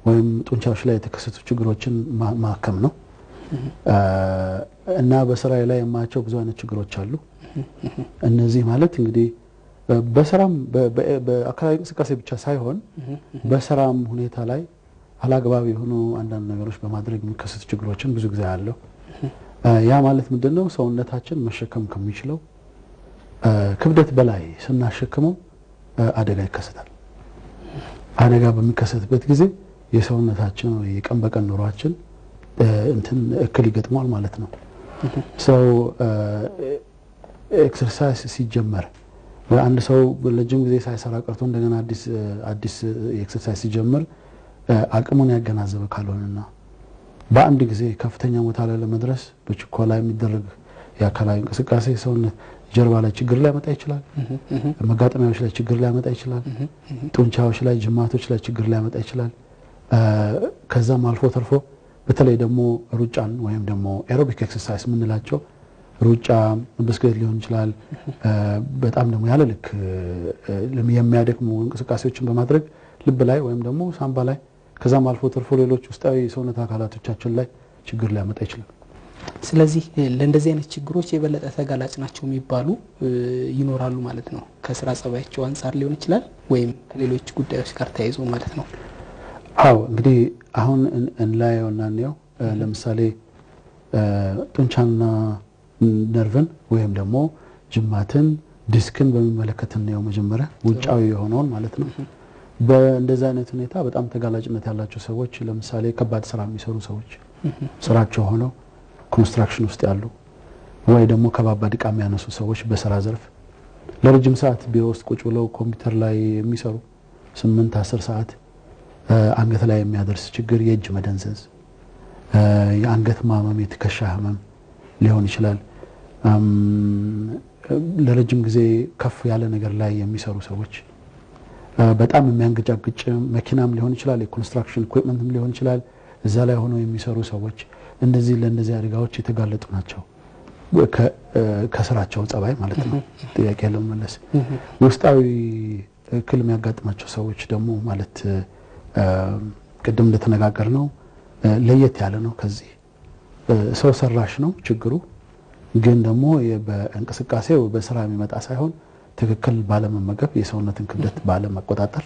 ወይም ጡንቻዎች ላይ የተከሰቱ ችግሮችን ማከም ነው እና በስራዬ ላይ የማያቸው ብዙ አይነት ችግሮች አሉ። እነዚህ ማለት እንግዲህ በስራም በአካላዊ እንቅስቃሴ ብቻ ሳይሆን በስራም ሁኔታ ላይ አላግባብ የሆኑ አንዳንድ ነገሮች በማድረግ የሚከሰቱ ችግሮችን ብዙ ጊዜ አለው። ያ ማለት ምንድነው? ሰውነታችን መሸከም ከሚችለው ክብደት በላይ ስናሸክመው አደጋ ይከሰታል። አደጋ በሚከሰትበት ጊዜ የሰውነታችን የቀን በቀን ኑሯችን እክል ይገጥመዋል ማለት ነው። ሰው ኤክሰርሳይዝ ሲጀመር አንድ ሰው ለረጅም ጊዜ ሳይሰራ ቀርቶ እንደገና አዲስ ኤክሰርሳይዝ ሲጀምር አቅሙን ያገናዘበ ካልሆነና በአንድ ጊዜ ከፍተኛ ቦታ ላይ ለመድረስ በችኮላ የሚደረግ የአካላዊ እንቅስቃሴ ሰውነት ጀርባ ላይ ችግር ሊያመጣ ይችላል። መጋጠሚያዎች ላይ ችግር ሊያመጣ ይችላል። ጡንቻዎች ላይ ጅማቶች ላይ ችግር ሊያመጣ ይችላል። ከዛም አልፎ ተርፎ በተለይ ደግሞ ሩጫን ወይም ደግሞ ኤሮቢክ ኤክሰርሳይዝ የምንላቸው ሩጫ፣ ብስክሌት ሊሆን ይችላል። በጣም ደግሞ ያለ ልክ የሚያደክሙ እንቅስቃሴዎችን በማድረግ ልብ ላይ ወይም ደግሞ ሳምባ ላይ ከዛም አልፎ ተርፎ ሌሎች ውስጣዊ ሰውነት አካላቶቻችን ላይ ችግር ሊያመጣ ይችላል። ስለዚህ ለእንደዚህ አይነት ችግሮች የበለጠ ተጋላጭ ናቸው የሚባሉ ይኖራሉ ማለት ነው። ከስራ ጸባያቸው አንጻር ሊሆን ይችላል ወይም ከሌሎች ጉዳዮች ጋር ተያይዞ ማለት ነው። አዎ እንግዲህ አሁን እንላየውና እንየው ለምሳሌ ጡንቻና ነርቭን ወይም ደግሞ ጅማትን ዲስክን በሚመለከት እንየው መጀመሪያ ውጫዊ የሆነውን ማለት ነው። በእንደዚህ አይነት ሁኔታ በጣም ተጋላጭነት ያላቸው ሰዎች ለምሳሌ ከባድ ስራ የሚሰሩ ሰዎች ስራቸው ሆነው ኮንስትራክሽን ውስጥ ያሉ ወይ ደግሞ ከባባድ ዕቃ የሚያነሱ ሰዎች በስራ ዘርፍ ለረጅም ሰዓት ቢሮ ውስጥ ቁጭ ብለው ኮምፒውተር ላይ የሚሰሩ 8-10 ሰዓት አንገት ላይ የሚያደርስ ችግር የእጅ መደንዘዝ፣ የአንገት ማመም፣ የትከሻ ህመም ሊሆን ይችላል። ለረጅም ጊዜ ከፍ ያለ ነገር ላይ የሚሰሩ ሰዎች በጣም የሚያንገጫግጭ መኪናም ሊሆን ይችላል፣ የኮንስትራክሽን ኢኩዊፕመንትም ሊሆን ይችላል። እዛ ላይ ሆነው የሚሰሩ ሰዎች እንደዚህ ለእንደዚህ አደጋዎች የተጋለጡ ናቸው ከስራቸው ጸባይ ማለት ነው። ጥያቄ ለመመለስ ውስጣዊ እክል የሚያጋጥማቸው ሰዎች ደግሞ ማለት ቅድም እንደተነጋገር ነው ለየት ያለ ነው። ከዚህ ሰው ሰራሽ ነው ችግሩ፣ ግን ደግሞ በእንቅስቃሴው በስራ የሚመጣ ሳይሆን ትክክል ባለመመገብ፣ የሰውነትን ክብደት ባለመቆጣጠር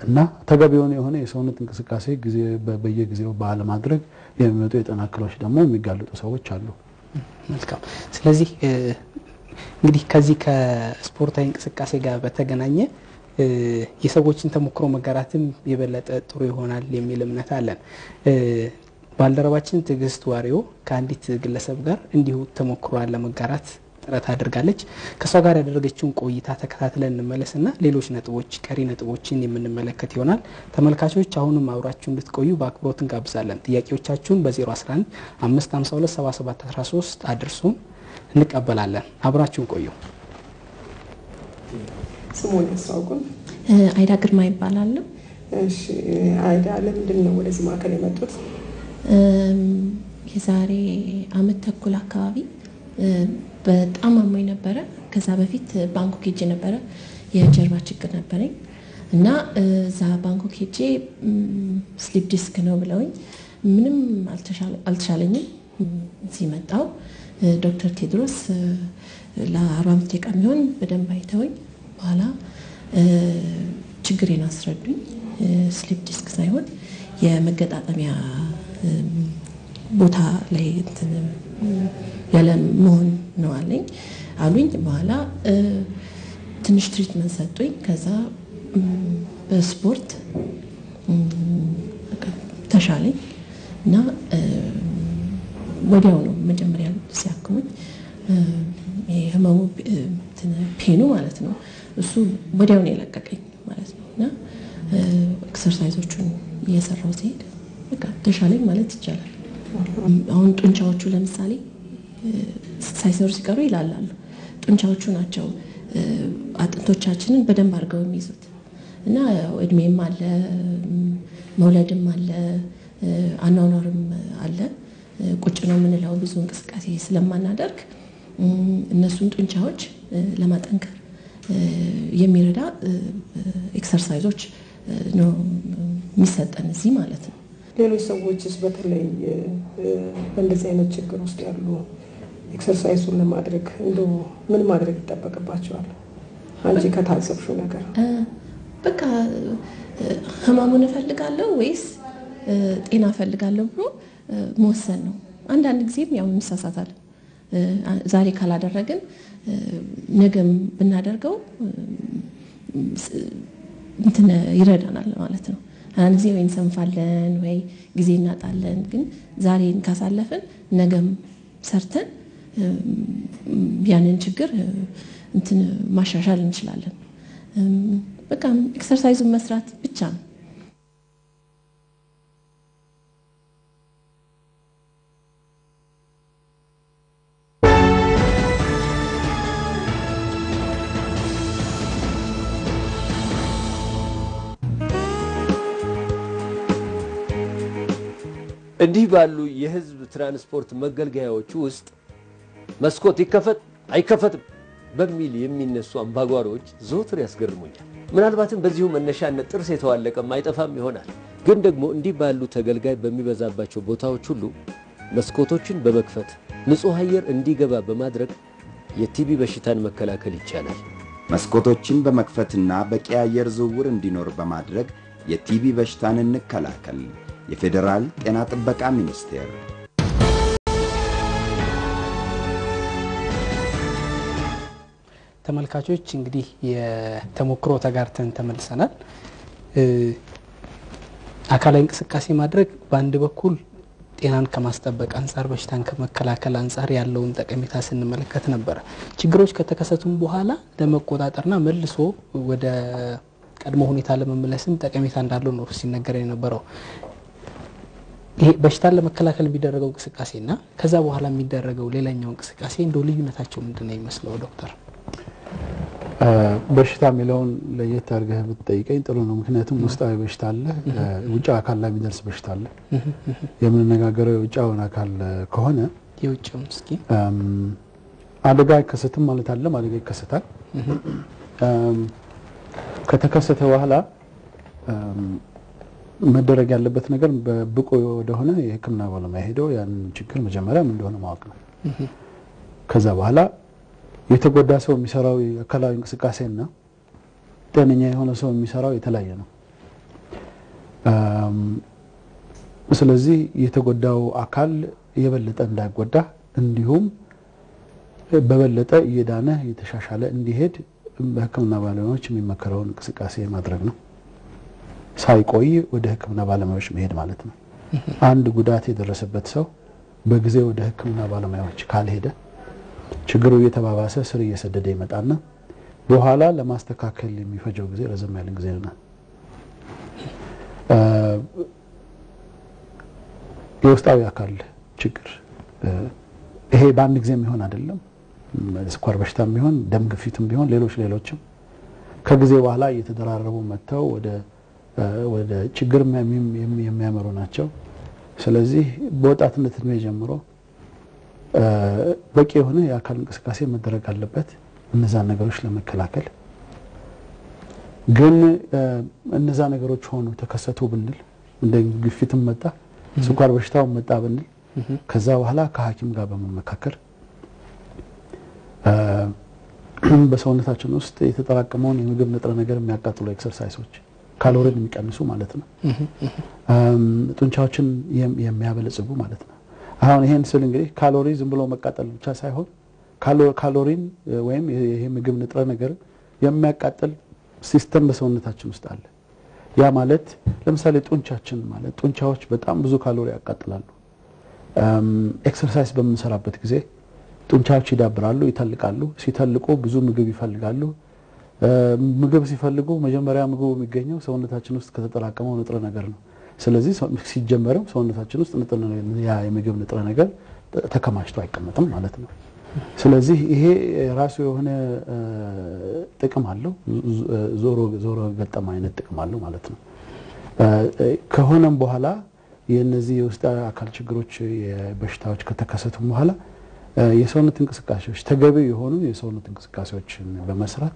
እና ተገቢውን የሆነ የሰውነት እንቅስቃሴ በየጊዜው ባለማድረግ የሚመጡ የጤና እክሎች ደግሞ የሚጋለጡ ሰዎች አሉ። መልካም። ስለዚህ እንግዲህ ከዚህ ከስፖርታዊ እንቅስቃሴ ጋር በተገናኘ የሰዎችን ተሞክሮ መጋራትም የበለጠ ጥሩ ይሆናል የሚል እምነት አለን። ባልደረባችን ትዕግስት ዋሪዮ ከአንዲት ግለሰብ ጋር እንዲሁ ተሞክሯን ለመጋራት ጥረት አድርጋለች። ከሷ ጋር ያደረገችውን ቆይታ ተከታትለን እንመለስና ሌሎች ነጥቦች ቀሪ ነጥቦችን የምንመለከት ይሆናል። ተመልካቾች አሁንም አብራችሁ እንድትቆዩ በአክብሮት እንጋብዛለን። ጥያቄዎቻችሁን በ011 552 7713 አድርሱን፣ እንቀበላለን። አብራችሁን ቆዩ። ስሙን ያስተዋውቁን። አይዳ ግርማ ይባላል። እሺ አይዳ፣ ለምንድን ነው ወደዚህ ማዕከል የመጡት? የዛሬ አመት ተኩል አካባቢ በጣም አሞኝ ነበረ። ከዛ በፊት ባንኮክ ሄጄ ነበረ፣ የጀርባ ችግር ነበረኝ እና እዛ ባንኮክ ሄጄ ስሊፕ ዲስክ ነው ብለውኝ ምንም አልተሻለኝም። እዚህ መጣሁ። ዶክተር ቴድሮስ ለ45 ደቂቃ የሚሆን በደንብ አይተውኝ በኋላ ችግሬን አስረዱኝ። ስሊፕ ዲስክ ሳይሆን የመገጣጠሚያ ቦታ ላይ ያለ መሆን ነው አሉኝ። በኋላ ትንሽ ትሪትመንት ሰጡኝ። ከዛ በስፖርት ተሻለኝ እና ወዲያው ነው መጀመሪያ ሲያክሙኝ የህመሙ ፔኑ ማለት ነው እሱ ወዲያው ነው የለቀቀኝ ማለት ነው እና ኤክሰርሳይዞቹን እየሰራው ሲሄድ በቃ ተሻለኝ ማለት ይቻላል። አሁን ጡንቻዎቹ ለምሳሌ ሳይሰሩ ሲቀሩ ይላላሉ። ጡንቻዎቹ ናቸው አጥንቶቻችንን በደንብ አድርገው የሚይዙት እና እድሜም አለ፣ መውለድም አለ፣ አኗኗርም አለ። ቁጭ ነው የምንለው ብዙ እንቅስቃሴ ስለማናደርግ እነሱን ጡንቻዎች ለማጠንከር የሚረዳ ኤክሰርሳይዞች ነው የሚሰጠን እዚህ ማለት ነው። ሌሎች ሰዎችስ በተለይ በእንደዚህ አይነት ችግር ውስጥ ያሉ ኤክሰርሳይሱን ለማድረግ እንደው ምን ማድረግ ይጠበቅባቸዋል? አንቺ ከታዘብሽው ነገር በቃ ህመሙን እፈልጋለሁ ወይስ ጤና እፈልጋለሁ ብሎ መወሰን ነው። አንዳንድ ጊዜም ያው እንሳሳታለን። ዛሬ ካላደረግን ነገም ብናደርገው እንትን ይረዳናል ማለት ነው። አንድ ጊዜ ወይ እንሰንፋለን ወይ ጊዜ እናጣለን። ግን ዛሬን ካሳለፍን ነገም ሰርተን ያንን ችግር እንትን ማሻሻል እንችላለን። በቃ ኤክሰርሳይዙን መስራት ብቻ ነው። እንዲህ ባሉ የህዝብ ትራንስፖርት መገልገያዎች ውስጥ መስኮት ይከፈት አይከፈትም በሚል የሚነሱ አምባጓሮች ዘወትር ያስገርሙኛል። ምናልባትም በዚሁ መነሻነት ጥርስ የተዋለቀም አይጠፋም ይሆናል። ግን ደግሞ እንዲህ ባሉ ተገልጋይ በሚበዛባቸው ቦታዎች ሁሉ መስኮቶችን በመክፈት ንጹህ አየር እንዲገባ በማድረግ የቲቢ በሽታን መከላከል ይቻላል። መስኮቶችን በመክፈትና በቂ አየር ዝውውር እንዲኖር በማድረግ የቲቢ በሽታን እንከላከል። የፌዴራል ጤና ጥበቃ ሚኒስቴር። ተመልካቾች እንግዲህ የተሞክሮ ተጋርተን ተመልሰናል። አካላዊ እንቅስቃሴ ማድረግ በአንድ በኩል ጤናን ከማስጠበቅ አንፃር በሽታን ከመከላከል አንፃር ያለውን ጠቀሜታ ስንመለከት ነበር። ችግሮች ከተከሰቱም በኋላ ለመቆጣጠርና መልሶ ወደ ቀድሞ ሁኔታ ለመመለስም ጠቀሜታ እንዳለው ነው ሲነገር የነበረው። ይሄ በሽታን ለመከላከል የሚደረገው እንቅስቃሴና ከዛ በኋላ የሚደረገው ሌላኛው እንቅስቃሴ እንደው ልዩነታቸው ምንድነው ይመስለው ዶክተር? በሽታ የሚለውን ለየት አድርገህ ብትጠይቀኝ ጥሩ ነው። ምክንያቱም ውስጣዊ በሽታ አለ፣ ውጭ አካል ላይ የሚደርስ በሽታ አለ። የምንነጋገረው የውጫውን አካል ከሆነ የውጭውን እስኪ አደጋ አይከሰትም ማለት አለ። አደጋ ይከሰታል። ከተከሰተ በኋላ መደረግ ያለበት ነገር በብቁ ወደሆነ የሕክምና ባለሙያ ሄዶ ያን ችግር መጀመሪያ ምን እንደሆነ ማወቅ ነው። ከዛ በኋላ የተጎዳ ሰው የሚሰራው አካላዊ እንቅስቃሴና ጤነኛ የሆነ ሰው የሚሰራው የተለያየ ነው። ስለዚህ የተጎዳው አካል የበለጠ እንዳይጎዳ እንዲሁም በበለጠ እየዳነ እየተሻሻለ እንዲሄድ በሕክምና ባለሙያዎች የሚመከረውን እንቅስቃሴ ማድረግ ነው። ሳይቆይ ወደ ሕክምና ባለሙያዎች መሄድ ማለት ነው። አንድ ጉዳት የደረሰበት ሰው በጊዜ ወደ ሕክምና ባለሙያዎች ካልሄደ ችግሩ እየተባባሰ ስር እየሰደደ ይመጣና በኋላ ለማስተካከል የሚፈጀው ጊዜ ረዘም ያለ ጊዜ ነው። የውስጣዊ አካል ችግር ይሄ በአንድ ጊዜ የሚሆን አይደለም። ስኳር በሽታም ቢሆን ደም ግፊትም ቢሆን ሌሎችም ከጊዜ በኋላ እየተደራረቡ መጥተው ወደ ችግር የሚያመሩ ናቸው። ስለዚህ በወጣትነት እድሜ ጀምሮ በቂ የሆነ የአካል እንቅስቃሴ መደረግ አለበት እነዛን ነገሮች ለመከላከል። ግን እነዛ ነገሮች ሆኑ ተከሰቱ ብንል እንደ ግፊትም መጣ ስኳር በሽታው መጣ ብንል ከዛ በኋላ ከሐኪም ጋር በመመካከር በሰውነታችን ውስጥ የተጠራቀመውን የምግብ ንጥረ ነገር የሚያቃጥሉ ኤክሰርሳይሶች ካሎሪን የሚቀንሱ ማለት ነው፣ ጡንቻዎችን የሚያበለጽጉ ማለት ነው። አሁን ይሄን ስል እንግዲህ ካሎሪ ዝም ብሎ መቃጠል ብቻ ሳይሆን ካሎሪን ወይም ይሄ ምግብ ንጥረ ነገር የሚያቃጥል ሲስተም በሰውነታችን ውስጥ አለ። ያ ማለት ለምሳሌ ጡንቻችን ማለት ጡንቻዎች በጣም ብዙ ካሎሪ ያቃጥላሉ። ኤክሰርሳይዝ በምንሰራበት ጊዜ ጡንቻዎች ይዳብራሉ፣ ይተልቃሉ። ሲተልቁ ብዙ ምግብ ይፈልጋሉ። ምግብ ሲፈልጉ መጀመሪያ ምግቡ የሚገኘው ሰውነታችን ውስጥ ከተጠራቀመው ንጥረ ነገር ነው። ስለዚህ ሲጀመረው ሰውነታችን ውስጥ ያ የምግብ ንጥረ ነገር ተከማችቶ አይቀመጥም ማለት ነው። ስለዚህ ይሄ ራሱ የሆነ ጥቅም አለው፣ ዞሮ ገጠም አይነት ጥቅም አለው ማለት ነው። ከሆነም በኋላ የነዚህ የውስጥ አካል ችግሮች የበሽታዎች ከተከሰቱ በኋላ የሰውነት እንቅስቃሴዎች ተገቢ የሆኑ የሰውነት እንቅስቃሴዎችን በመስራት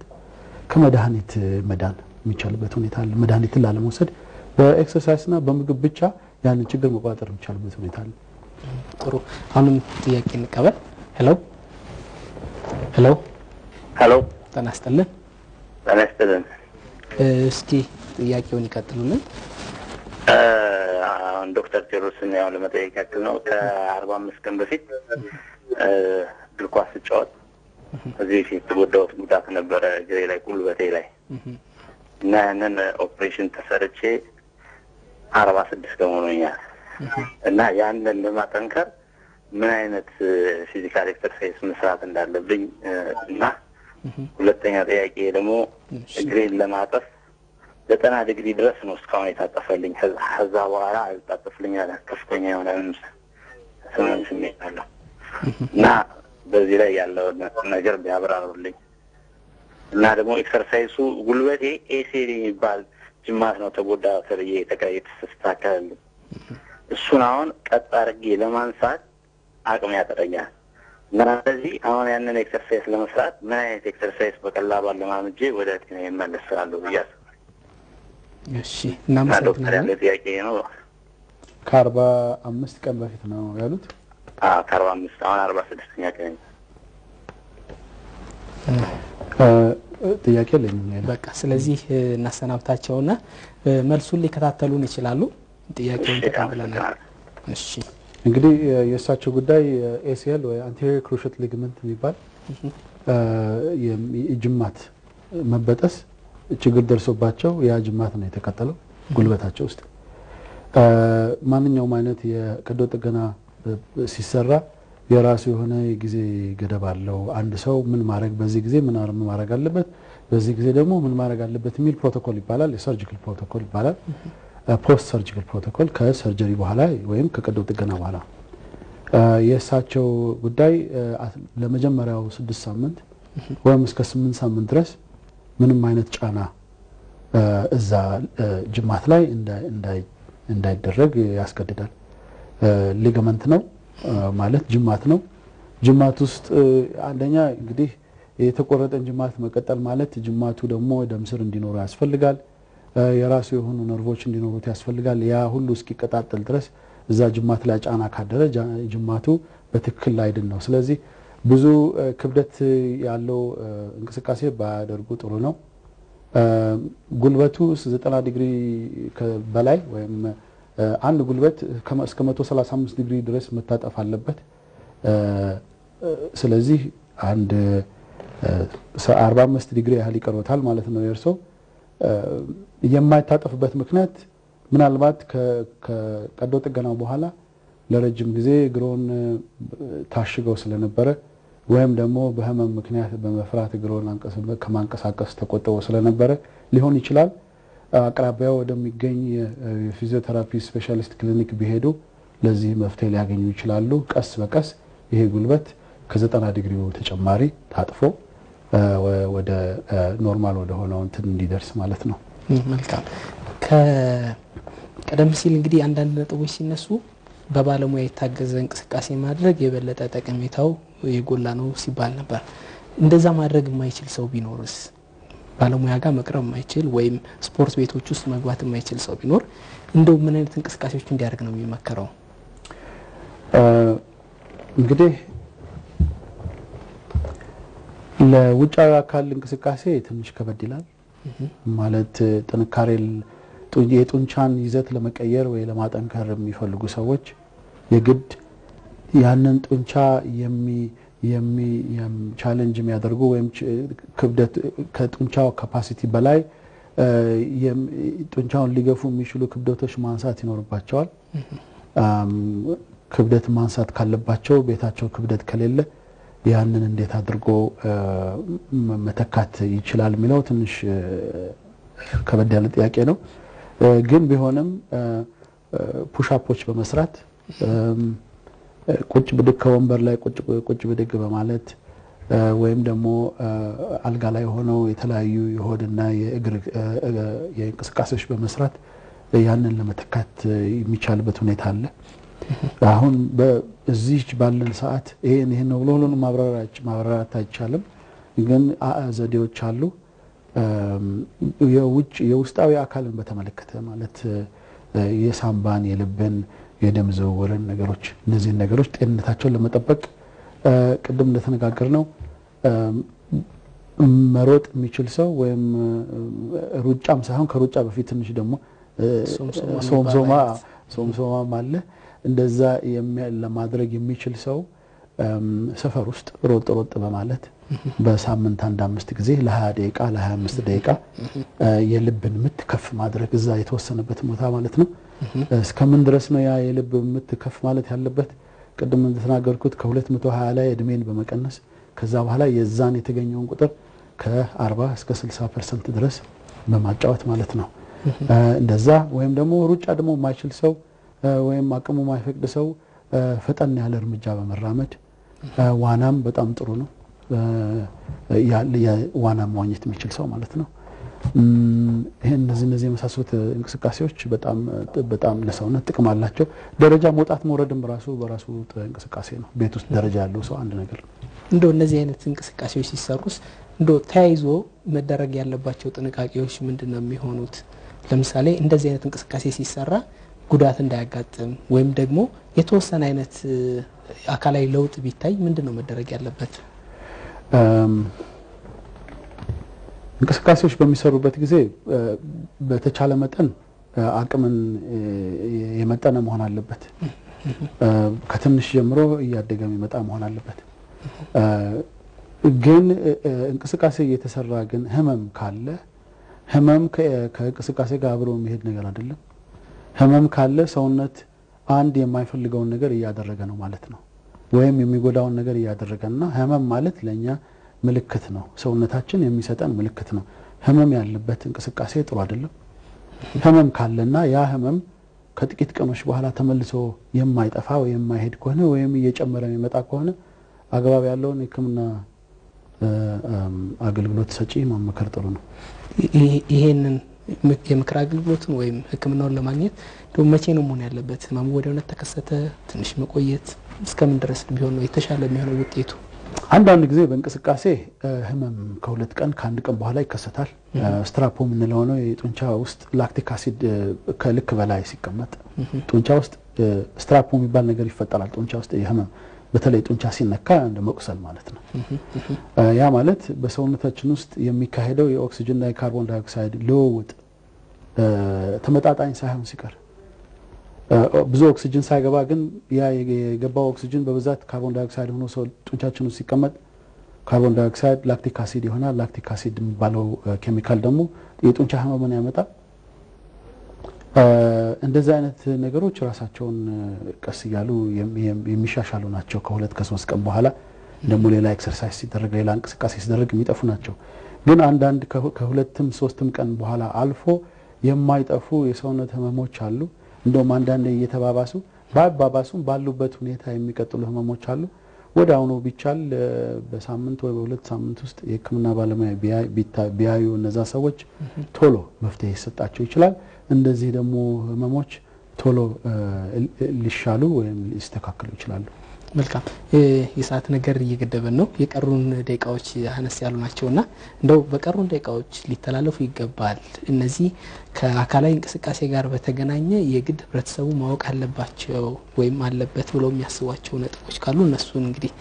ከመድኃኒት መዳን የሚቻልበት ሁኔታ አለ። መድኃኒትን ላለመውሰድ በኤክሰርሳይስና በምግብ ብቻ ያንን ችግር መቆጣጠር የሚቻልበት ሁኔታ አለ። ጥሩ። አሁንም ጥያቄ እንቀበል። ሄሎ ጤና ይስጥልን። ጤና ይስጥልን። እስቲ ጥያቄውን ይቀጥሉልን። አሁን ዶክተር ቴዎድሮስን ያው ለመጠየቅ ያክል ነው። ከ45 ቀን በፊት እግር ኳስ ስጫወት እዚህ ፊት የተጎዳሁት ጉዳት ነበረ እግሬ ላይ ጉልበቴ ላይ እና ያንን ኦፕሬሽን ተሰርቼ 46 ቀን ሆኖኛል እና ያንን ለማጠንከር ምን አይነት ፊዚካል ኤክሰርሳይዝ መስራት እንዳለብኝ እና ሁለተኛ ጥያቄ ደግሞ እግሬን ለማጠፍ 90 ዲግሪ ድረስ ነው እስካሁን የታጠፈልኝ። ከዛ በኋላ አልታጠፍልኝ አለ። ከፍተኛ የሆነ ስሜት አለው እና በዚህ ላይ ያለው ነገር ቢያብራሩልኝ እና ደግሞ ኤክሰርሳይሱ ጉልበቴ ኤሲኤል የሚባል ጅማት ነው ተጎዳ ተብዬ የተስተካከለልኝ። እሱን አሁን ቀጥ አድርጌ ለማንሳት አቅም ያጠረኛል እና ስለዚህ አሁን ያንን ኤክሰርሳይዝ ለመስራት ምን አይነት ኤክሰርሳይዝ በቀላሉ አለማምጄ ወደ ጤና እመለሳለሁ ብዬ አስባለሁ። እሺ እናመሰግናለን። ዶክተር ያለ ጥያቄ ነው። ከ45 ቀን በፊት ነው ያሉት? ከ45 አሁን 46ኛ ቀን ጥያቄ ለኝ በቃ ስለዚህ እናሰናብታቸውና መልሱን ሊከታተሉን ይችላሉ። ጥያቄውን ተቀብለናል። እሺ እንግዲህ የእሳቸው ጉዳይ ኤሲኤል ወይ አንቴሪየር ክሩሸት ሊግመንት የሚባል የጅማት መበጠስ ችግር ደርሶባቸው ያ ጅማት ነው የተቀጠለው ጉልበታቸው ውስጥ። ማንኛውም አይነት የቀዶ ጥገና ሲሰራ የራሱ የሆነ የጊዜ ገደብ አለው። አንድ ሰው ምን ማድረግ በዚህ ጊዜ ምን ማድረግ አለበት፣ በዚህ ጊዜ ደግሞ ምን ማድረግ አለበት የሚል ፕሮቶኮል ይባላል። የሰርጂካል ፕሮቶኮል ይባላል። ፖስት ሰርጂካል ፕሮቶኮል ከሰርጀሪ በኋላ ወይም ከቀዶ ጥገና በኋላ። የእሳቸው ጉዳይ ለመጀመሪያው 6 ሳምንት ወይም እስከ 8 ሳምንት ድረስ ምንም አይነት ጫና እዛ ጅማት ላይ እንዳይደረግ ያስገድዳል። ሊጋመንት ነው ማለት ጅማት ነው። ጅማት ውስጥ አንደኛ እንግዲህ የተቆረጠን ጅማት መቀጠል ማለት ጅማቱ ደግሞ ደም ስር እንዲኖረው ያስፈልጋል። የራሱ የሆኑ ነርቮች እንዲኖሩት ያስፈልጋል። ያ ሁሉ እስኪቀጣጠል ድረስ እዛ ጅማት ላይ ጫና ካደረ ጅማቱ በትክክል ላይድን ነው። ስለዚህ ብዙ ክብደት ያለው እንቅስቃሴ ባያደርጉ ጥሩ ነው። ጉልበቱ 90 ዲግሪ በላይ ወይም አንድ ጉልበት እስከ 135 ዲግሪ ድረስ መታጠፍ አለበት። ስለዚህ አንድ 45 ዲግሪ ያህል ይቀርበታል ማለት ነው። የእርሶ የማይታጠፍበት ምክንያት ምናልባት ከቀዶ ጥገናው በኋላ ለረጅም ጊዜ እግሮን ታሽገው ስለነበረ ወይም ደግሞ በህመም ምክንያት በመፍራት እግሮን ከማንቀሳቀስ ተቆጥበው ስለነበረ ሊሆን ይችላል። አቅራቢያው ወደሚገኝ የፊዚዮቴራፒ ስፔሻሊስት ክሊኒክ ቢሄዱ ለዚህ መፍትሄ ሊያገኙ ይችላሉ። ቀስ በቀስ ይሄ ጉልበት ከ90 ዲግሪው ተጨማሪ ታጥፎ ወደ ኖርማል ወደ ሆነው እንትን እንዲደርስ ማለት ነው። መልካም። ቀደም ሲል እንግዲህ አንዳንድ ነጥቦች ሲነሱ በባለሙያ የታገዘ እንቅስቃሴ ማድረግ የበለጠ ጠቀሜታው የጎላ ነው ሲባል ነበር። እንደዛ ማድረግ የማይችል ሰው ቢኖርስ? ባለሙያ ጋር መቅረብ የማይችል ወይም ስፖርት ቤቶች ውስጥ መግባት የማይችል ሰው ቢኖር እንደው ምን አይነት እንቅስቃሴዎች እንዲያደርግ ነው የሚመከረው? እንግዲህ ለውጫዊ አካል እንቅስቃሴ ትንሽ ከበድ ይላል። ማለት ጥንካሬ የጡንቻን ይዘት ለመቀየር ወይ ለማጠንከር የሚፈልጉ ሰዎች የግድ ያንን ጡንቻ ቻሌንጅ የሚያደርጉ ወይም ክብደት ከጡንቻው ካፓሲቲ በላይ ጡንቻውን ሊገፉ የሚችሉ ክብደቶች ማንሳት ይኖርባቸዋል። ክብደት ማንሳት ካለባቸው ቤታቸው ክብደት ከሌለ ያንን እንዴት አድርጎ መተካት ይችላል የሚለው ትንሽ ከበድ ያለ ጥያቄ ነው። ግን ቢሆንም ፑሽአፖች በመስራት ቁጭ ብድግ ከወንበር ላይ ቁጭ ብድግ በማለት ወይም ደግሞ አልጋ ላይ ሆነው የተለያዩ የሆድና የእግር የእንቅስቃሴዎች በመስራት ያንን ለመተካት የሚቻልበት ሁኔታ አለ። አሁን በዚህ ባለን ሰዓት ይሄን ነው ብሎ ሁሉንም ማብራራት አይቻልም። ግን ዘዴዎች አሉ። የውስጣዊ አካልን በተመለከተ ማለት የሳምባን፣ የልብን፣ የደም ዝውውርን ነገሮች እነዚህ ነገሮች ጤንነታቸውን ለመጠበቅ ቅድም እንደተነጋገር ነው መሮጥ የሚችል ሰው ሩጫም ሳይሆን ከሩጫ በፊት ትንሽ ደግሞ ሶምሶማ አለ። እንደዛ ለማድረግ የሚችል ሰው ሰፈር ውስጥ ሮጥ በማለት በሳምንት 5 ጊዜ ለ20 ደቂቃ ለ25 ደቂቃ የልብን ምት ከፍ ማድረግ እዛ የተወሰነበት ቦታ ማለት ነው። እስከምን ድረስ ነው ያ የልብ ምት ከፍ ማለት ያለበት? ቅድም እንደተናገርኩት ከ220 ላይ እድሜን በመቀነስ ከዛ በኋላ የዛን የተገኘውን ቁጥር ከ40 እስከ 60% ድረስ በማጫወት ማለት ነው። እንደዛ ወይም ደግሞ ሩጫ ደግሞ የማይችል ሰው ወይም አቅሙ የማይፈቅድ ሰው ፈጠን ያለ እርምጃ በመራመድ ዋናም በጣም ጥሩ ነው። ዋና መዋኘት የሚችል ሰው ማለት ነው። እነዚህ የመሳሰሉት እንቅስቃሴዎች በጣም ለሰውነት ጥቅም አላቸው። ደረጃ መውጣት መውረድም በራሱ እንቅስቃሴ ነው። ቤት ውስጥ ደረጃ ያለው ሰው አንድ ነገር ነው። እንደው እነዚህ አይነት እንቅስቃሴዎች ሲሰሩስ እንደው ተያይዞ መደረግ ያለባቸው ጥንቃቄዎች ምንድነው የሚሆኑት? ለምሳሌ እንደዚህ አይነት እንቅስቃሴ ሲሰራ ጉዳት እንዳያጋጥም ወይም ደግሞ የተወሰነ አይነት አካላዊ ለውጥ ቢታይ ምንድነው መደረግ ያለበት? እንቅስቃሴዎች በሚሰሩበት ጊዜ በተቻለ መጠን አቅምን የመጠነ መሆን አለበት። ከትንሽ ጀምሮ እያደገ የሚመጣ መሆን አለበት። ግን እንቅስቃሴ እየተሰራ ግን ህመም ካለ ህመም ከእንቅስቃሴ ጋር አብሮ የሚሄድ ነገር አይደለም። ህመም ካለ ሰውነት አንድ የማይፈልገውን ነገር እያደረገ ነው ማለት ነው፣ ወይም የሚጎዳውን ነገር እያደረገና ህመም ማለት ለኛ ምልክት ነው፣ ሰውነታችን የሚሰጠን ምልክት ነው። ህመም ያለበት እንቅስቃሴ ጥሩ አይደለም። ህመም ካለና ያ ህመም ከጥቂት ቀኖች በኋላ ተመልሶ የማይጠፋ ወይ የማይሄድ ከሆነ ወይም እየጨመረ የሚመጣ ከሆነ አግባብ ያለውን የሕክምና አገልግሎት ሰጪ ማመከር ጥሩ ነው። ይሄንን የምክር አገልግሎትን ወይም ሕክምናውን ለማግኘት ደግሞ መቼ ነው መሆን ያለበት? ህመሙ ወዲያው ተከሰተ፣ ትንሽ መቆየት እስከምን ድረስ ቢሆን ነው የተሻለ የሚሆነው ውጤቱ? አንዳንድ ጊዜ በእንቅስቃሴ ህመም ከሁለት ቀን ከአንድ ቀን በኋላ ይከሰታል። ስትራፖ የምንለው ነው። የጡንቻ ውስጥ ላክቲክ አሲድ ከልክ በላይ ሲቀመጥ ጡንቻ ውስጥ ስትራፖ የሚባል ነገር ይፈጠራል። ጡንቻ ውስጥ የህመም በተለይ ጡንቻ ሲነካ እንደ መቁሰል ማለት ነው። ያ ማለት በሰውነታችን ውስጥ የሚካሄደው የኦክሲጅን እና የካርቦን ዳይኦክሳይድ ልውውጥ ተመጣጣኝ ሳይሆን ሲቀር ብዙ ኦክሲጅን ሳይገባ ግን ያ የገባው ኦክሲጅን በብዛት ካርቦን ዳይኦክሳይድ ሆኖ ሰው ጡንቻችን ውስጥ ሲቀመጥ ካርቦን ዳይኦክሳይድ ላክቲክ አሲድ ይሆናል። ላክቲክ አሲድ የሚባለው ኬሚካል ደግሞ የጡንቻ ህመምን ያመጣል። እንደዚህ አይነት ነገሮች ራሳቸውን ቀስ እያሉ የሚሻሻሉ ናቸው። ከሁለት ከሶስት ቀን በኋላ ደግሞ ሌላ ኤክሰርሳይዝ ሲደረግ ሌላ እንቅስቃሴ ሲደረግ የሚጠፉ ናቸው። ግን አንዳንድ ከሁለትም ሶስትም ቀን በኋላ አልፎ የማይጠፉ የሰውነት ህመሞች አሉ። እንደውም አንዳንድ እየተባባሱ ባባባሱም ባሉበት ሁኔታ የሚቀጥሉ ህመሞች አሉ። ወደ አሁኑ ቢቻል በሳምንት ወይ በሁለት ሳምንት ውስጥ የሕክምና ባለሙያ ቢያዩ እነዛ ሰዎች ቶሎ መፍትሄ ይሰጣቸው ይችላል። እንደዚህ ደግሞ ህመሞች ቶሎ ሊሻሉ ወይም ሊስተካከሉ ይችላሉ። መልካም። የሰዓት ነገር እየገደበን ነው። የቀሩን ደቂቃዎች አነስ ያሉ ናቸውና እንደው በቀሩን ደቂቃዎች ሊተላለፉ ይገባል። እነዚህ ከአካላዊ እንቅስቃሴ ጋር በተገናኘ የግድ ህብረተሰቡ ማወቅ አለባቸው ወይም አለበት ብለው የሚያስቧቸው ነጥቦች ካሉ እነሱን እንግዲህ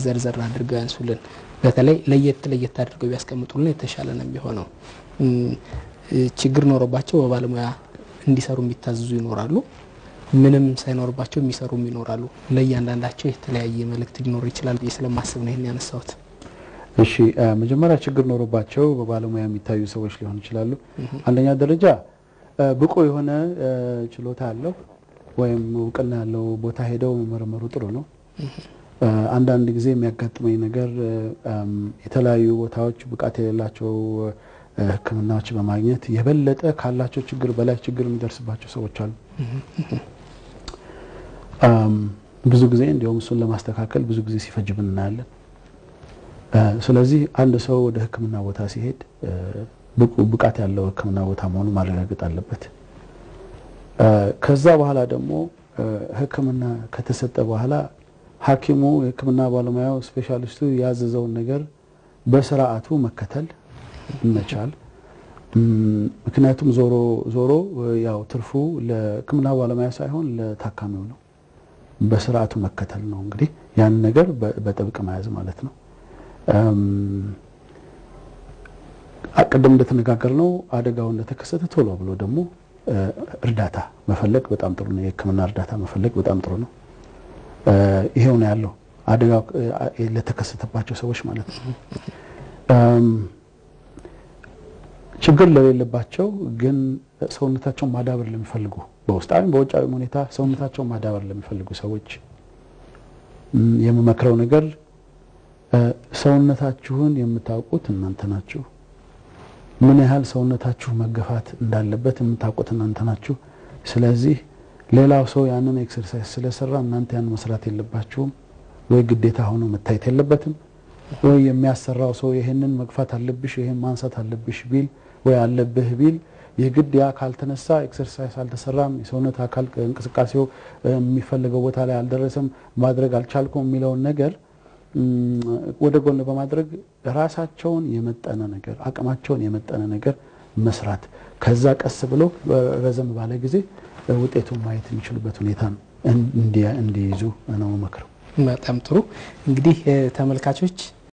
ዘርዘር አድርገው ያንሱልን። በተለይ ለየት አድርገው ቢያስቀምጡልን የተሻለ ነው የሚሆነው። ችግር ኖሮባቸው በባለሙያ እንዲሰሩ የሚታዘዙ ይኖራሉ፣ ምንም ሳይኖርባቸው የሚሰሩም ይኖራሉ። ለእያንዳንዳቸው የተለያየ መልእክት ሊኖር ይችላል ስለማስብ ነው ይሄን ያነሳሁት። እሺ፣ መጀመሪያ ችግር ኖሮባቸው በባለሙያ የሚታዩ ሰዎች ሊሆኑ ይችላሉ። አንደኛ ደረጃ ብቁ የሆነ ችሎታ ያለው ወይም እውቅና ያለው ቦታ ሄደው መመርመሩ ጥሩ ነው። አንዳንድ ጊዜ የሚያጋጥመኝ ነገር የተለያዩ ቦታዎች ብቃት የሌላቸው ሕክምናዎች በማግኘት የበለጠ ካላቸው ችግር በላይ ችግር የሚደርስባቸው ሰዎች አሉ። ብዙ ጊዜ እንዲያውም እሱን ለማስተካከል ብዙ ጊዜ ሲፈጅብን እናያለን። ስለዚህ አንድ ሰው ወደ ሕክምና ቦታ ሲሄድ ብቃት ያለው ሕክምና ቦታ መሆኑን ማረጋገጥ አለበት። ከዛ በኋላ ደግሞ ሕክምና ከተሰጠ በኋላ ሐኪሙ የሕክምና ባለሙያው ስፔሻሊስቱ ያዘዘውን ነገር በስርዓቱ መከተል መቻል። ምክንያቱም ዞሮ ያው ትርፉ ለሕክምና ባለሙያ ሳይሆን ለታካሚው ነው። በስርዓቱ መከተል ነው እንግዲህ ያን ነገር በጥብቅ መያዝ ማለት ነው። ቅድም እንደተነጋገርነው አደጋው እንደተከሰተ ቶሎ ብሎ ደግሞ እርዳታ መፈለግ በጣም ጥሩ ነው። የሕክምና እርዳታ መፈለግ በጣም ጥሩ ነው። ይሄው ነው ያለው አደጋው ለተከሰተባቸው ሰዎች ማለት ነው። ችግር ለሌለባቸው ግን ሰውነታቸውን ማዳበር ለሚፈልጉ በውስጣዊም በውጫዊ ሁኔታ ሰውነታቸውን ማዳበር ለሚፈልጉ ሰዎች የምመክረው ነገር ሰውነታችሁን የምታውቁት እናንተ ናችሁ። ምን ያህል ሰውነታችሁ መገፋት እንዳለበት የምታውቁት እናንተ ናችሁ። ስለዚህ ሌላው ሰው ያንን ኤክሰርሳይዝ ስለሰራ እናንተ ያን መስራት የለባችሁም ወይ ግዴታ ሆኖ መታየት የለበትም ወይ የሚያሰራው ሰው ይሄንን መግፋት አለብሽ ይሄን ማንሳት አለብሽ ቢል ወይ አለብህ ቢል የግድ ያ ካልተነሳ ኤክሰርሳይዝ አልተሰራም የሰውነት አካል እንቅስቃሴው የሚፈልገው ቦታ ላይ አልደረሰም ማድረግ አልቻልኩም የሚለው ነገር ወደ ጎን በማድረግ ራሳቸውን የመጠነ ነገር አቅማቸውን የመጠነ ነገር መስራት ከዛ ቀስ ብሎ ረዘም ባለ ጊዜ ውጤቱን ማየት የሚችሉበት ሁኔታ እንዲይዙ ነው መክረው። በጣም ጥሩ እንግዲህ ተመልካቾች